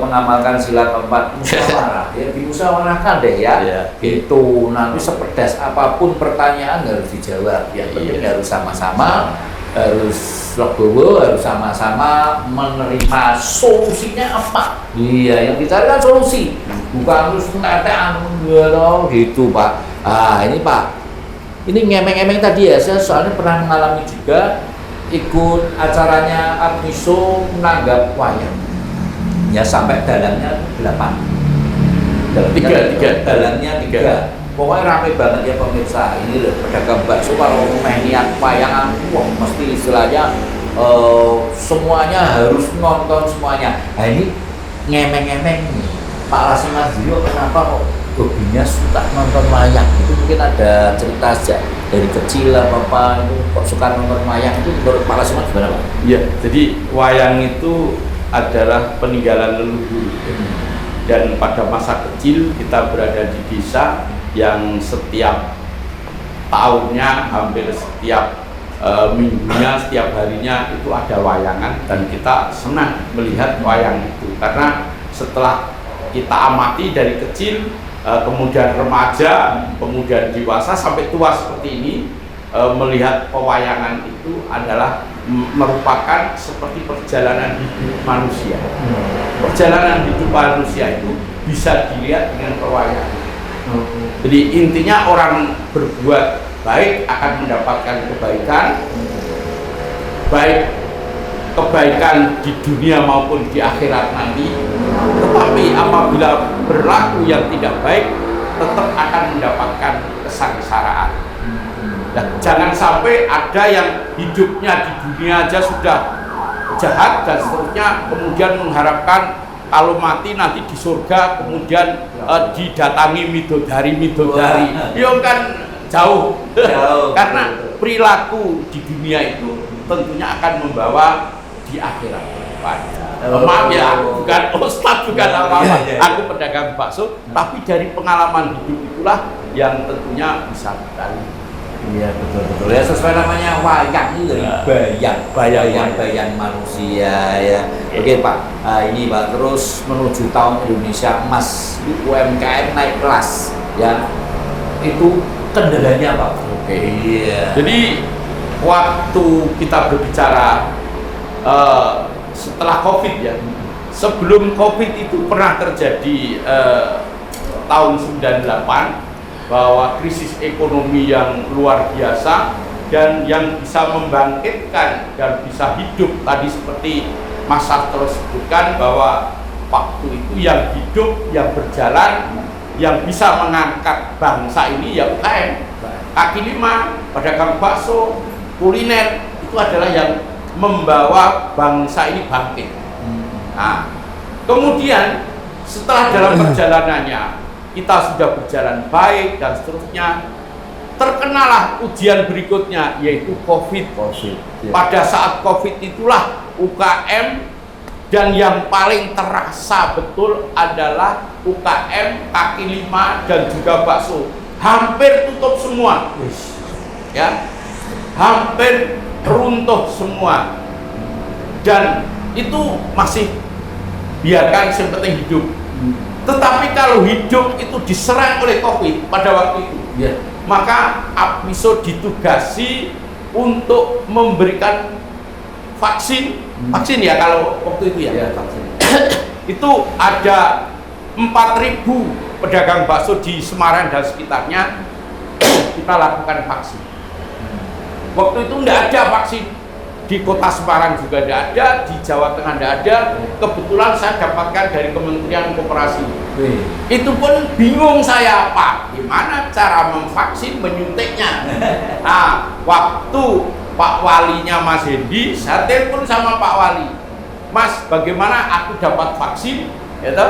B: mengamalkan sila keempat musyawarah. Ya dimusyawarahkan deh ya. Gitu. Nanti sepedas apapun pertanyaan harus dijawab. Yang penting harus sama-sama, harus legowo, harus sama-sama menerima solusinya apa. Iya, yang dicari kan solusi, bukan terus ngetean gitu Pak. Ah ini Pak. Ini ngemeng-ngemeng tadi ya, saya soalnya pernah mengalami juga ikut acaranya Apmiso menanggap wayang. Ya sampai dalangnya 8. Dalangnya 3. Pokoknya ramai banget ya pemirsa. Ini loh pedagang bakso kalau niat wayangan, wah mesti istilahnya semuanya harus nonton semuanya. Nah ini ngemeng-ngemeng nih. Pak Lasiman Zio kenapa kok hobinya suka nonton wayang? Itu mungkin ada cerita aja dari kecil apa itu kok suka nonton wayang, itu menurut Pak Lasiman gimana Pak?
C: Iya, jadi wayang itu adalah peninggalan leluhur. Dan pada masa kecil kita berada di desa yang setiap tahunnya, hampir setiap minggunya, setiap harinya itu ada wayangan, dan kita senang melihat wayang itu karena setelah kita amati dari kecil, kemudian remaja, kemudian dewasa sampai tua seperti ini, melihat pewayangan itu adalah merupakan seperti perjalanan hidup manusia. Perjalanan hidup manusia itu bisa dilihat dengan pewayangan. Jadi intinya orang berbuat baik akan mendapatkan kebaikan, baik kebaikan di dunia maupun di akhirat nanti. Tetapi apabila berlaku yang tidak baik, tetap akan mendapatkan kesengsaraan. Dan jangan sampai ada yang hidupnya di dunia aja sudah jahat dan seterusnya, kemudian mengharapkan kalau mati nanti di surga, kemudian didatangi midodari. Ya kan jauh. Karena perilaku di dunia itu tentunya akan membawa di akhirat. Maaf ya, bukan ustadz, bukan apa-apa. Aku pedagang bakso, tapi dari pengalaman hidup itulah yang tentunya bisa berkali.
B: Iya betul ya, sesuai namanya wayang itu dari bayang manusia ya. Oke Pak, ini Pak, terus menuju tahun Indonesia Emas, UMKM naik kelas ya, itu kendalanya Pak.
C: Oke. Iya. Jadi waktu kita berbicara setelah COVID ya, sebelum COVID itu pernah terjadi tahun 98, bahwa krisis ekonomi yang luar biasa, dan yang bisa membangkitkan dan bisa hidup tadi seperti Mas Sastro sebutkan, bahwa waktu itu yang hidup, yang berjalan, yang bisa mengangkat bangsa ini ya UKM, kaki lima, pedagang bakso, kuliner, itu adalah yang membawa bangsa ini bangkit. Nah, kemudian setelah dalam perjalanannya kita sudah berjalan baik dan seterusnya, terkenalah ujian berikutnya, yaitu COVID. Pada saat COVID itulah UKM, dan yang paling terasa betul adalah UKM kaki lima dan juga bakso hampir tutup semua, ya, hampir runtuh semua, dan itu masih biarkan yang penting hidup. Tetapi kalau hidup itu diserang oleh COVID pada waktu itu, maka Apmiso ditugasi untuk memberikan vaksin ya kalau waktu itu ya. Itu ada 4.000 pedagang bakso di Semarang dan sekitarnya kita lakukan vaksin. Waktu itu tidak ada vaksin di kota Semarang, juga tidak ada, di Jawa Tengah tidak ada. Kebetulan saya dapatkan dari Kementerian Koperasi. Itu pun bingung saya, Pak, gimana cara memvaksin, menyuntiknya. Nah, waktu Pak Walinya Mas Hendi, saya telepon sama Pak Wali, Mas, bagaimana aku dapat vaksin, gitu?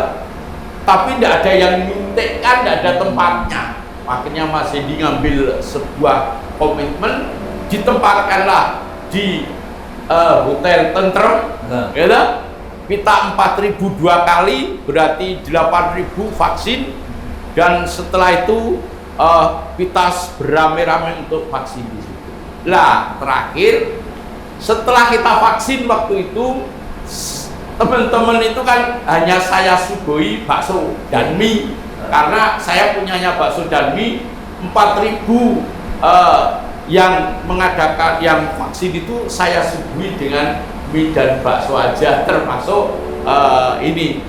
C: Tapi tidak ada yang nyuntikkan, tidak ada tempatnya. Akhirnya Mas Hendi ngambil sebuah komitmen, ditempatkanlah di Hotel Tentrem, gitu. Kita 4.000 2 kali, berarti 8.000 vaksin, dan setelah itu kita beramai-ramai untuk vaksin di situ. Lah, terakhir setelah kita vaksin waktu itu, teman-teman itu kan hanya saya sugoi bakso dan mie, karena saya punyanya bakso dan mie. 4.000 yang mengadakan yang vaksin itu saya sugoi dengan mie dan bakso aja, termasuk ini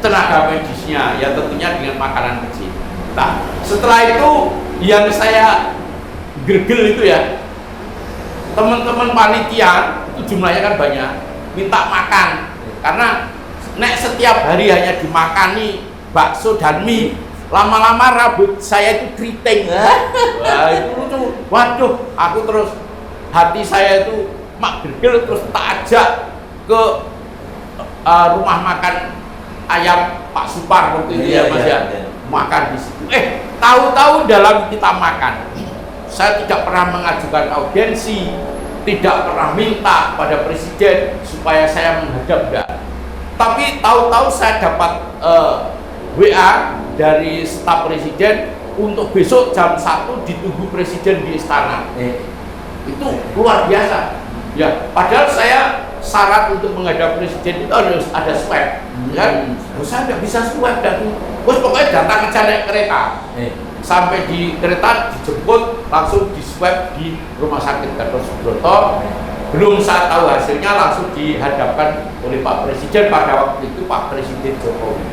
C: tenaga medisnya, ya tentunya dengan makanan kecil. Nah, setelah itu yang saya gergel itu ya, teman-teman panitia itu jumlahnya kan banyak, minta makan, karena nek setiap hari hanya dimakani bakso dan mie, lama-lama rambut saya itu keriting. Wah, itu lucu. Waduh, aku terus hati saya itu mak gergel, terus tak ajak ke rumah makan ayam Pak Supar waktu itu ya Mas ya, makan di situ. Tahu-tahu dalam kita makan, saya tidak pernah mengajukan audiensi, tidak pernah minta pada presiden supaya saya menghadap, enggak. Tapi tahu-tahu saya dapat WA dari staf presiden untuk besok jam 1 ditunggu presiden di istana. Itu luar biasa. Ya, padahal saya syarat untuk menghadap presiden itu harus ada swab, kan? Saya tidak bisa swab, dan pokoknya datang aja naik kereta. Sampai di kereta dijemput, langsung di swab di Rumah Sakit Gatot Subroto. Belum saya tahu hasilnya, langsung dihadapkan oleh Pak Presiden, pada waktu itu Pak Presiden Jokowi.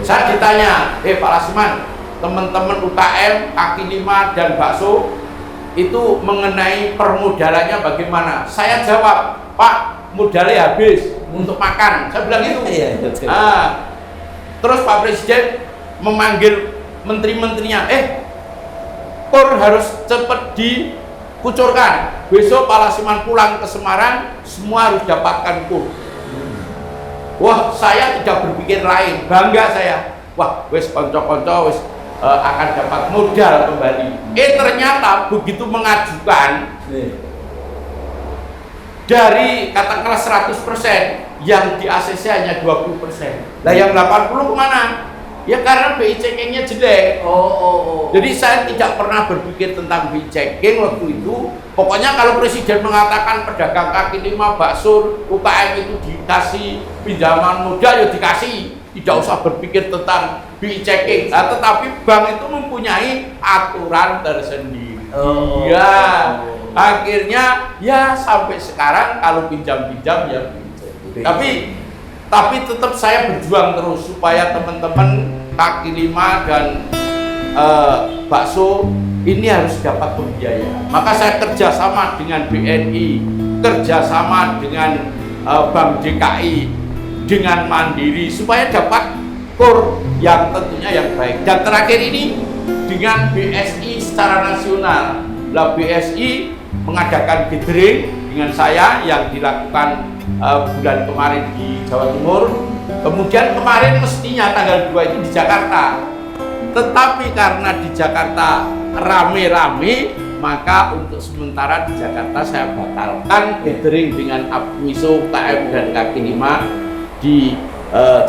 C: Saya ditanya, Pak Lasman, teman-teman UKM, kaki lima dan bakso itu mengenai permodalannya bagaimana? Saya jawab, Pak, modalnya habis untuk makan. Saya bilang itu. Terus Pak Presiden memanggil menteri-menterinya, KUR harus cepat dikucurkan. Besok Pak Lasman pulang ke Semarang, semua harus dapatkan KUR. Wah, saya tidak berpikir lain, bangga saya. Wah, wes konco-konco wes akan dapat modal kembali. Ternyata begitu mengajukan, dari katakanlah 100%, yang di ACC hanya 20%. Lah yang 80 kemana? Ya karena BI checking-nya jelek. Jadi saya tidak pernah berpikir tentang BI checking waktu itu. Pokoknya kalau presiden mengatakan pedagang kaki lima, bakso, UKM itu dikasih pinjaman modal, ya dikasih. Tidak usah berpikir tentang BI checking. Nah, tetapi bank itu mempunyai aturan tersendiri. Akhirnya ya sampai sekarang kalau pinjam-pinjam ya BI checking. Tapi tetap saya berjuang terus supaya teman-teman kaki lima dan bakso ini harus dapat pembiayaan. Maka saya kerjasama dengan BNI, kerjasama dengan Bank DKI, dengan Mandiri, supaya dapat KUR yang tentunya yang baik. Dan terakhir ini dengan BSI secara nasional. Lah BSI mengadakan gathering dengan saya yang dilakukan bulan kemarin di Jawa Timur. Kemudian kemarin mestinya tanggal 2 itu di Jakarta. Tetapi karena di Jakarta rame-rame, maka untuk sementara di Jakarta saya batalkan gathering dengan Apmiso, KM dan kaki lima di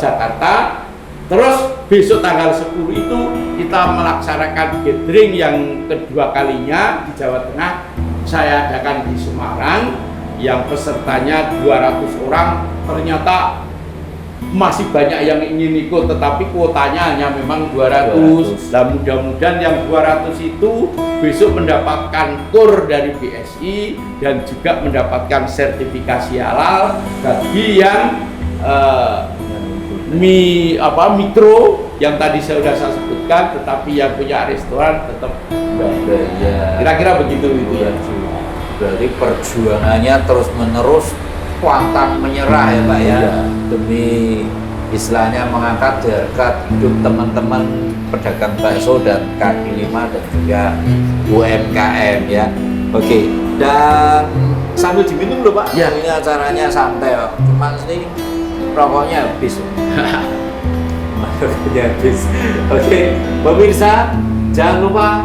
C: Jakarta. Terus besok tanggal 10 itu kita melaksanakan gathering yang kedua kalinya di Jawa Tengah. Saya adakan di Semarang, yang pesertanya 200 orang. Ternyata masih banyak yang ingin ikut, tetapi kuotanya hanya memang 200. Dan mudah-mudahan yang 200 itu besok mendapatkan KUR dari BSI dan juga mendapatkan sertifikasi halal bagi yang mikro yang tadi sudah saya sebutkan, tetapi yang punya restoran tetap
B: Ya.
C: kira-kira begitu gitu ya.
B: Berarti perjuangannya terus menerus, pantang menyerah ya Pak ya, demi istilahnya mengangkat derajat hidup teman-teman pedagang bakso dan kaki lima dan juga UMKM ya. Oke, dan sambil diminum loh Pak.
C: Ya.
B: Ini acaranya santai kok. Cuma ini rokoknya habis. Rokoknya habis. Oke, pemirsa jangan lupa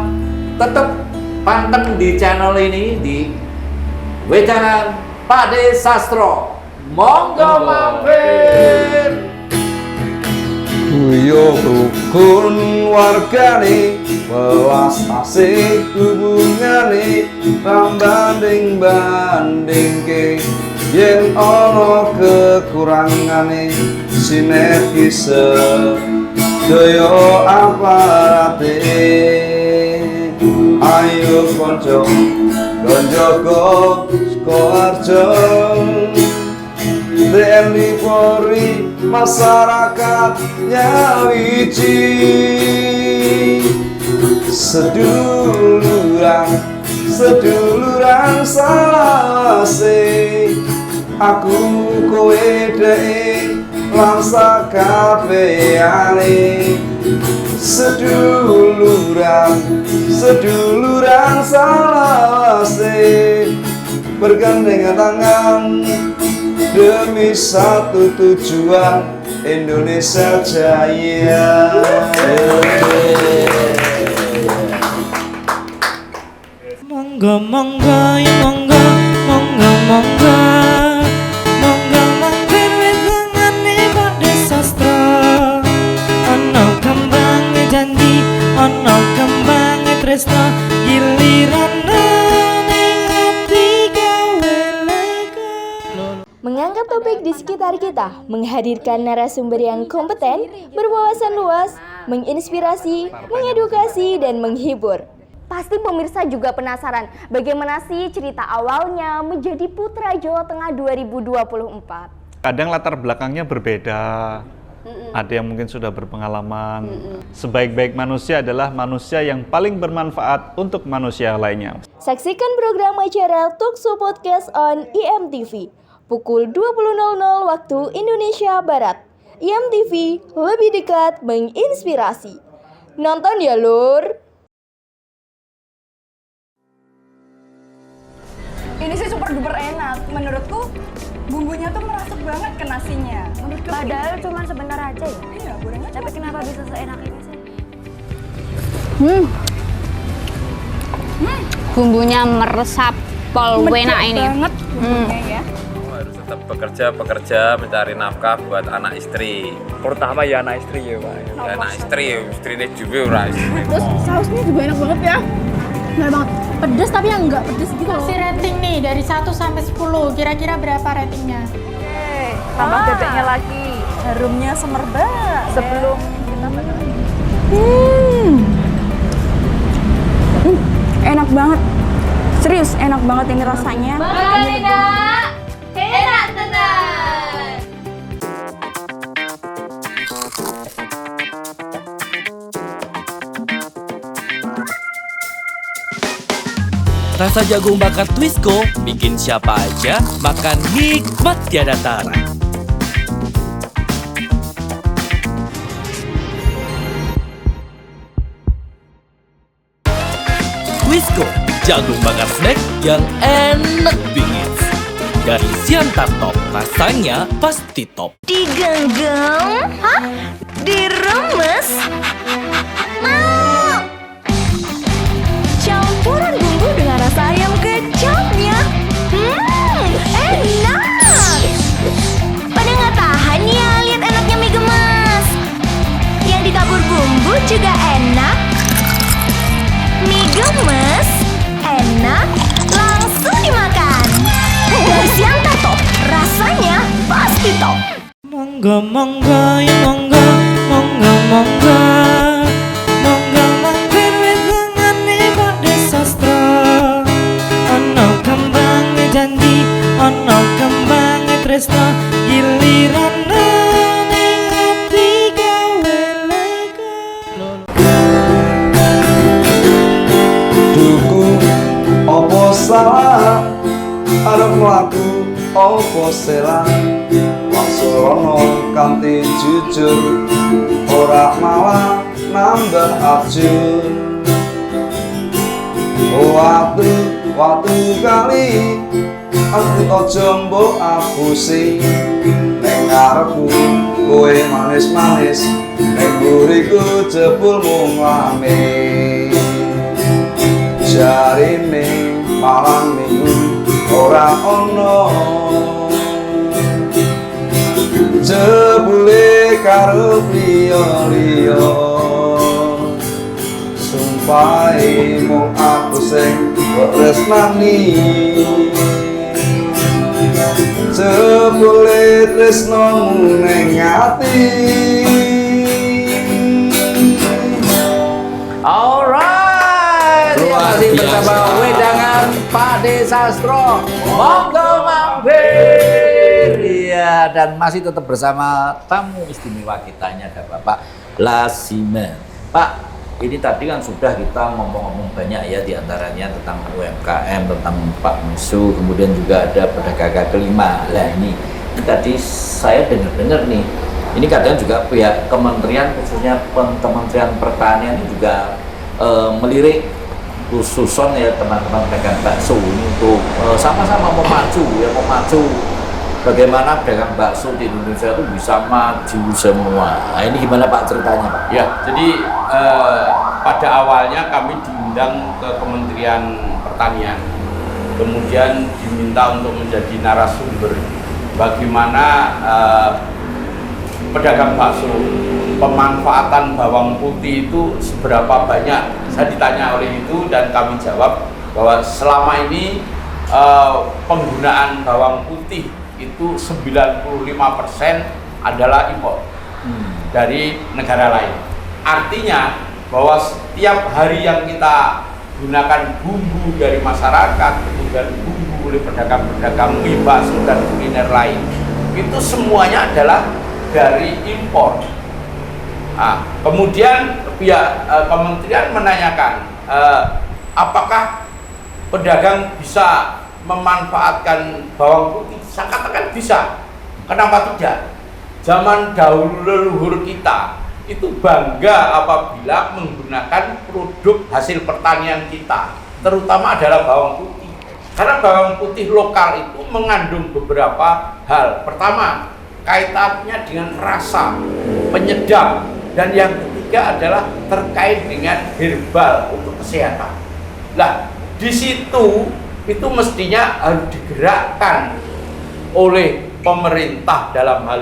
B: tetap panteng di channel ini di Wejangan Pakde Sastro. Monggo mampir.
D: Guyub rukun wargane, welas asih hubungane, rambanding-bandingke, yen ana kekurangane, sinergis sedaya aparate. Ayo konco, konjogo, Sukoharjo, TNI Polri, masyarakatnya wiji, seduluran salase, aku kowe dek lan sakabehane, seduluran salase, bergandengan tangan demi satu tujuan, Indonesia Jaya.
A: Monggo monggo ya monggo, monggo monggo, monggo mampir wetangane Pakde Sastro. Ono kembange janji, ono kembange tresno, giliran ning ati gawe lega.
E: Mengangkat topik di sekitar kita, menghadirkan narasumber yang kompeten, berwawasan luas, menginspirasi, mengedukasi, dan menghibur. Pasti pemirsa juga penasaran bagaimana sih cerita awalnya menjadi Putra Jawa Tengah 2024.
F: Kadang latar belakangnya berbeda. Ada yang mungkin sudah berpengalaman. Sebaik-baik manusia adalah manusia yang paling bermanfaat untuk manusia lainnya.
E: Saksikan program acara Talkshow Podcast on IMTV pukul 20.00 waktu Indonesia Barat. IMTV lebih dekat menginspirasi. Nonton ya lur.
G: Ini sih super duper enak. Menurutku bumbunya tuh merasuk banget ke nasinya. Menurutku
E: Padahal cuma sebentar aja ya.
G: iya, gorengnya
E: Tapi kenapa bisa seenak ini sih?
H: Bumbunya meresap pol enak ini.
G: banget bumbunya ya.
I: Harus tetap bekerja mencari nafkah buat anak istri. Pertama ya anak istri ya Pak. Ya, anak istri ya, istrinya juga ora istri.
J: Terus sausnya juga enak banget ya. Enak banget. Pedes tapi yang enggak pedes gitu loh. Kasih rating nih dari 1 sampai 10. Kira-kira berapa ratingnya?
G: Tambah bebeknya lagi. Harumnya semerbak sebelum kita makan. Enak banget. Serius, enak banget ini rasanya.
E: Enak tenang.
K: Rasa jagung bakar Twisco bikin siapa aja makan nikmat tiada tara. Twisco, jagung bakar snack yang enak bingit. Dari Siantar Top, rasanya pasti top.
E: Digenggam? Hah? Diremes? Mau! Campuran bumbu dengan rasa ayam kecapnya. Enak! Pada nggak tahan ya lihat enaknya mie gemes. Yang ditabur bumbu juga enak. Mie gemes, enak, langsung dimakan. Dari Siantar Top, rasanya pasti top.
A: Monggo monggo ya monggo, monggo monggo, monggo mampir wetangane Pakde Sastro. Ono kembange janji, ono kembange tresno, giliran ning
D: salah arep mlaku opo selah Waksono kanthi jujur ora malah nambah abjur Waktu kali aku aja mbok apusi ning ngarepku kowe manis-manis ning buriku jebul mung lame jarine malam minggu ora ono jebule karo liya-liya sumpahe mung aku sing tresnani jebule tresnamu ning ati.
B: Alright, masih bersama Wedangan Pak De Sastro, monggo mampir. Iya, dan masih tetap bersama tamu istimewa kita, ini ada Bapak Lasiman. Pak, ini tadi kan sudah kita ngomong-ngomong banyak ya, diantaranya tentang UMKM, tentang Pak Musuh, kemudian juga ada pedagang kaki lima. Lah ini tadi saya dengar-dengar nih, ini kadang juga pihak kementerian, khususnya Kementerian Pertanian ini juga melirik khususon ya teman-teman pedagang bakso ini untuk sama-sama memacu bagaimana pedagang bakso di Indonesia itu bisa maju semua. Nah, ini gimana Pak ceritanya Pak?
C: Ya, jadi pada awalnya kami diundang ke Kementerian Pertanian, kemudian diminta untuk menjadi narasumber bagaimana pedagang bakso, pemanfaatan bawang putih itu seberapa banyak. Saya ditanya oleh itu dan kami jawab bahwa selama ini penggunaan bawang putih itu 95% adalah impor dari negara lain. Artinya bahwa setiap hari yang kita gunakan bumbu dari masyarakat, kemudian bumbu oleh pedagang-pedagang mie, bakso dan kuliner lain, itu semuanya adalah dari impor. Nah, kemudian pihak kementerian menanyakan apakah pedagang bisa memanfaatkan bawang putih. Saya katakan bisa. Kenapa tidak? Zaman dahulu leluhur kita itu bangga apabila menggunakan produk hasil pertanian kita, terutama adalah bawang putih. Karena bawang putih lokal itu mengandung beberapa hal. Pertama, kaitannya dengan rasa, penyedap, dan yang ketiga adalah terkait dengan herbal untuk kesehatan. Nah, di situ itu mestinya harus digerakkan oleh pemerintah, dalam hal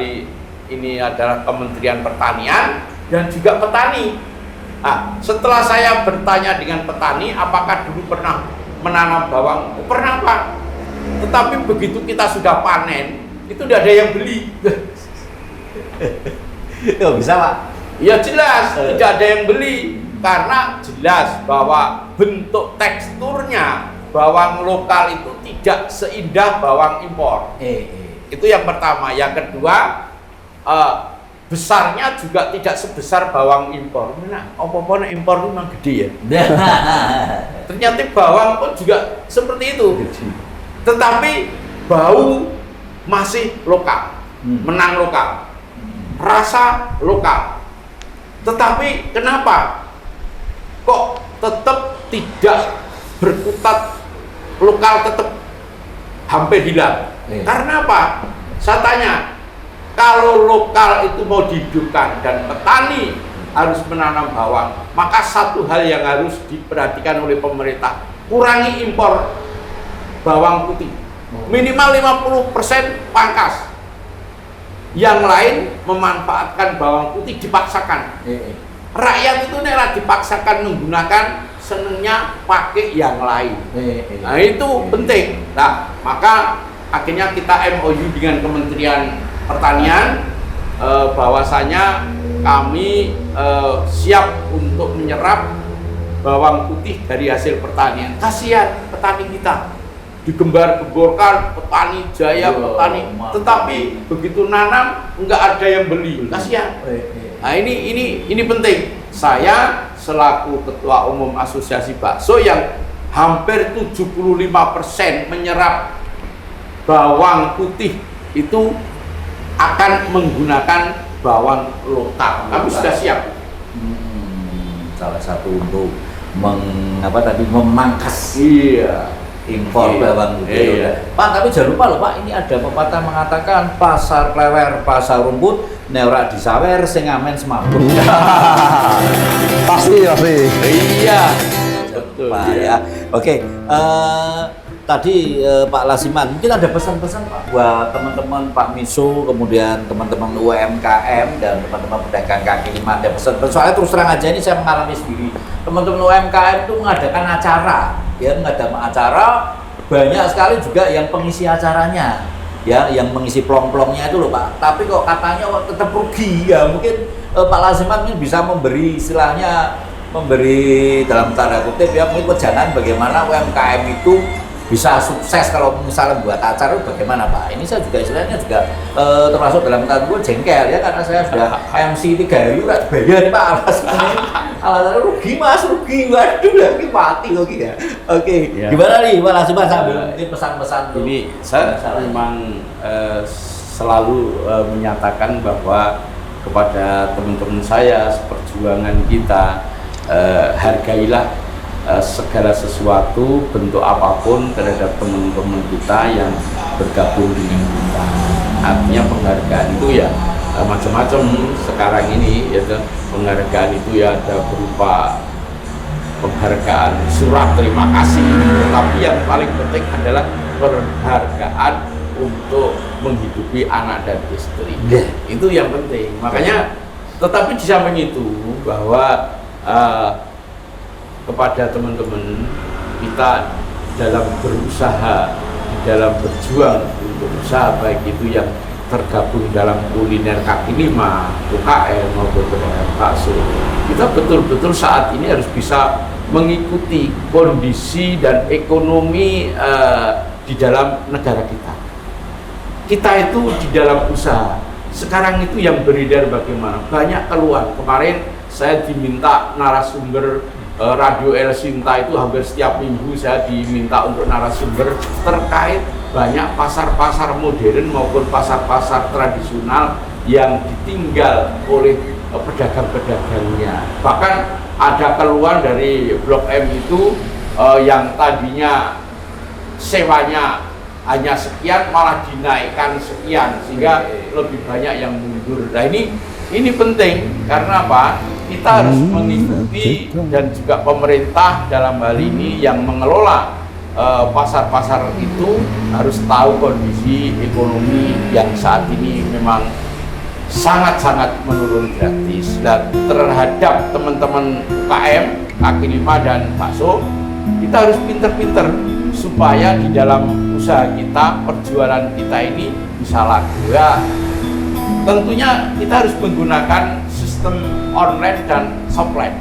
C: ini adalah Kementerian Pertanian dan juga petani. Nah, setelah saya bertanya dengan petani, apakah dulu pernah menanam bawang? Pernah Pak. Tetapi begitu kita sudah panen, itu tidak ada yang beli.
B: Oh, bisa Pak?
C: Ya jelas, tidak ada yang beli. Karena jelas bahwa bentuk teksturnya bawang lokal itu tidak seindah bawang impor. Itu yang pertama. Yang kedua, besarnya juga tidak sebesar bawang impor. Nah, apa-apa impor itu memang gede ya. Ternyata bawang pun juga seperti itu. Tetapi bau masih lokal, menang lokal, rasa lokal. Tetapi kenapa kok tetap tidak berkutat lokal, tetap hampir hilang? Karena apa? Saya tanya, kalau lokal itu mau dihidupkan dan petani harus menanam bawang, maka satu hal yang harus diperhatikan oleh pemerintah, kurangi impor bawang putih. Minimal 50% pangkas. Yang lain memanfaatkan bawang putih dipaksakan. Rakyat itu nih dipaksakan menggunakan, senengnya pakai yang lain. Nah itu penting. Nah maka akhirnya kita MOU dengan Kementerian Pertanian, bahwasanya kami siap untuk menyerap bawang putih dari hasil pertanian. Kasihan petani kita, digembar-gemborkan petani jaya, petani, tetapi begitu nanam nggak ada yang beli, kasihan. Nah ini penting. Saya selaku Ketua Umum Asosiasi Bakso yang hampir 75% menyerap bawang putih itu akan menggunakan bawang lokal. Kami sudah siap.
B: Salah satu untuk memangkas impor bawang putih. Pak, tapi jangan lupa loh Pak, ini ada pepatah mengatakan pasar klewer, pasar rumput, neura disawer, sing amen semaput.
D: Pasti.
C: Iya, betul
B: Pak ya. Oke, tadi Pak Lasiman, mungkin ada pesan-pesan Pak buat teman-teman Pak Miso, kemudian teman-teman UMKM dan teman-teman pedagang kaki lima. Ada pesan-pesan, soalnya terus terang aja ini saya mengalami sendiri. Teman-teman UMKM itu mengadakan acara, banyak sekali juga yang pengisi acaranya, ya, yang mengisi plong-plongnya itu loh Pak. Tapi kok katanya tetap rugi ya. Mungkin Pak Lasiman ini bisa memberi istilahnya, memberi dalam tanda kutip ya, mungkin jangan bagaimana UMKM itu bisa sukses kalau misalnya buat acara itu bagaimana Pak? Ini saya juga istilahnya juga termasuk dalam tanda kutip jengkel ya, karena saya sudah MC 3 hari udah bayar Pak, alasannya rugi Mas, rugi, waduh lagi mati lagi ya. Oke, gimana nih Pak Lasiman sambil mungkin pesan-pesan
C: ini saya memang selalu menyatakan bahwa kepada teman-teman saya seperjuangan kita, hargailah segala sesuatu bentuk apapun terhadap teman-teman kita yang bergabung dengan kita. Artinya penghargaan itu ya macam-macam sekarang ini ya, penghargaan itu ya ada berupa penghargaan surat terima kasih, tetapi yang paling penting adalah penghargaan untuk menghidupi anak dan istri. Itu yang penting. Makanya tetapi di samping itu bahwa kepada teman-teman kita dalam berusaha, dalam berjuang untuk usaha, baik itu yang tergabung dalam kuliner kaki lima, UKM maupun pedagang bakso, kita betul-betul saat ini harus bisa mengikuti kondisi dan ekonomi di dalam negara kita. Kita itu di dalam usaha. Sekarang itu yang beredar bagaimana? Banyak keluhan. Kemarin saya diminta narasumber Radio El Sinta itu hampir setiap minggu saya diminta untuk narasumber terkait banyak pasar-pasar modern maupun pasar-pasar tradisional yang ditinggal oleh pedagang-pedagangnya. Bahkan ada keluhan dari Blok M itu yang tadinya sewanya hanya sekian malah dinaikkan sekian, sehingga lebih banyak yang mundur. Nah ini penting karena apa? Kita harus mengikuti, dan juga pemerintah dalam hal ini yang mengelola pasar-pasar itu harus tahu kondisi ekonomi yang saat ini memang sangat-sangat menurun gratis. Dan terhadap teman-teman UKM, kaki lima dan bakso, kita harus pinter-pinter supaya di dalam usaha kita, perjualan kita ini bisa laku ya. Tentunya kita harus menggunakan sistem online dan offline.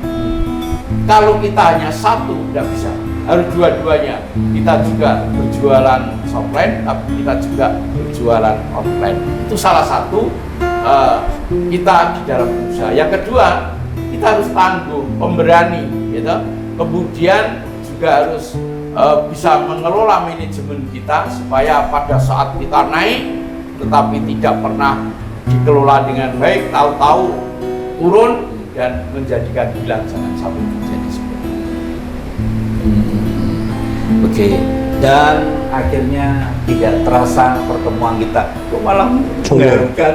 C: Kalau kita hanya satu tidak bisa, harus dua-duanya. Kita juga berjualan offline, tapi kita juga berjualan online. Itu salah satu kita di dalam usaha. Yang kedua, kita harus tangguh, pemberani, gitu. Kemudian juga harus bisa mengelola manajemen kita supaya pada saat kita naik, tetapi tidak pernah dikelola dengan baik, tahu-tahu turun dan menjadikan hilang, jangan sampai terjadi seperti itu.
B: Oke, dan akhirnya tidak terasa pertemuan kita, kok malah mengharumkan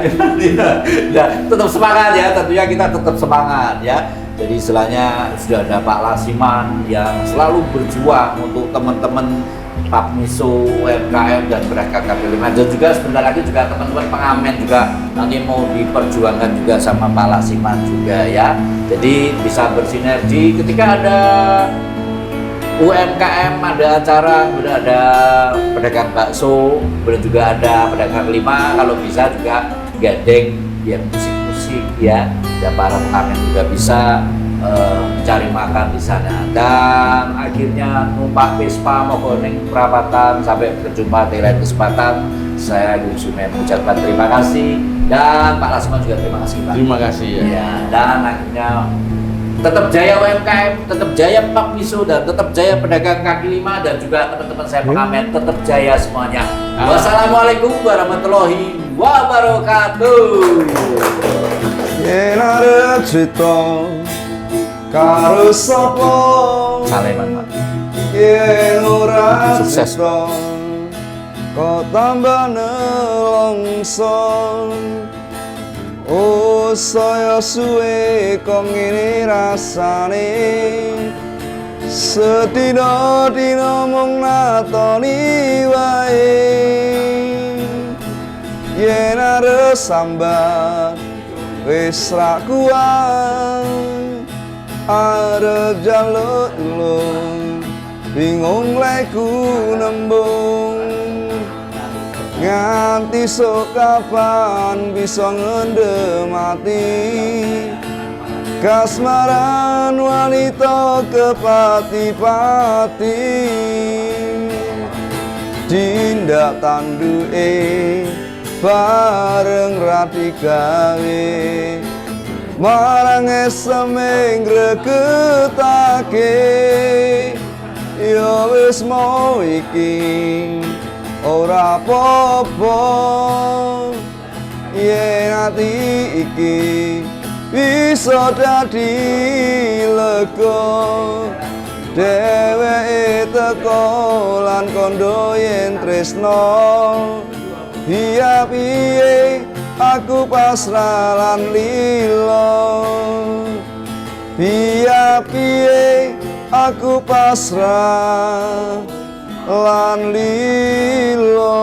B: ya. Tetap semangat ya, tentunya kita tetap semangat ya. Jadi istilahnya sudah ada Pak Lasiman yang selalu berjuang untuk teman-teman Pak Miso, UMKM dan pedagang kaki lima, dan juga sebentar lagi juga teman-teman pengamen juga nanti mau diperjuangkan juga sama Pak Lasiman juga ya. Jadi bisa bersinergi ketika ada UMKM, ada acara, kemudian ada pedagang bakso, kemudian juga ada pedagang lima, kalau bisa juga gandeng ya musik-musik ya, dan para pengamen juga bisa mencari makan di sana. Dan akhirnya numpak Vespa Mogoning perapatan, sampai berjumpa di lain kesempatan. Saya Gung Sumen mengucapkan terima kasih, dan Pak Lasiman juga terima kasih Pak.
C: Terima kasih ya.
B: Dan akhirnya Tetap jaya UMKM, tetap jaya Pak Miso, dan tetap jaya pedagang kaki lima, dan juga teman-teman saya pengamen, tetap jaya semuanya. Wassalamualaikum warahmatullahi wabarakatuh.
D: Yen arep crita karo sapa
B: Saleman, Pak.
D: yen ora
B: Sukses.
D: crita kok tambah nelongso. Oh saya suwe kok ngene rasane, sedina-dina mung natoni wae. Yen arep sambat wis ra kuat, arep jaluk tulung bingung leku nembung. Nganti sok kapan bisa ngendemati kasmaran wanita kepati-pati. Tindak tanduke bareng rati gawe marang eseme ngreketake. Ya wis mau iki ora apa-apa yen ati iki bisa dadi lega. Dheweke teko lan kondo yen tresno, iya piye aku pasrah lan lilo. Iya piye aku pasrah lan lilo.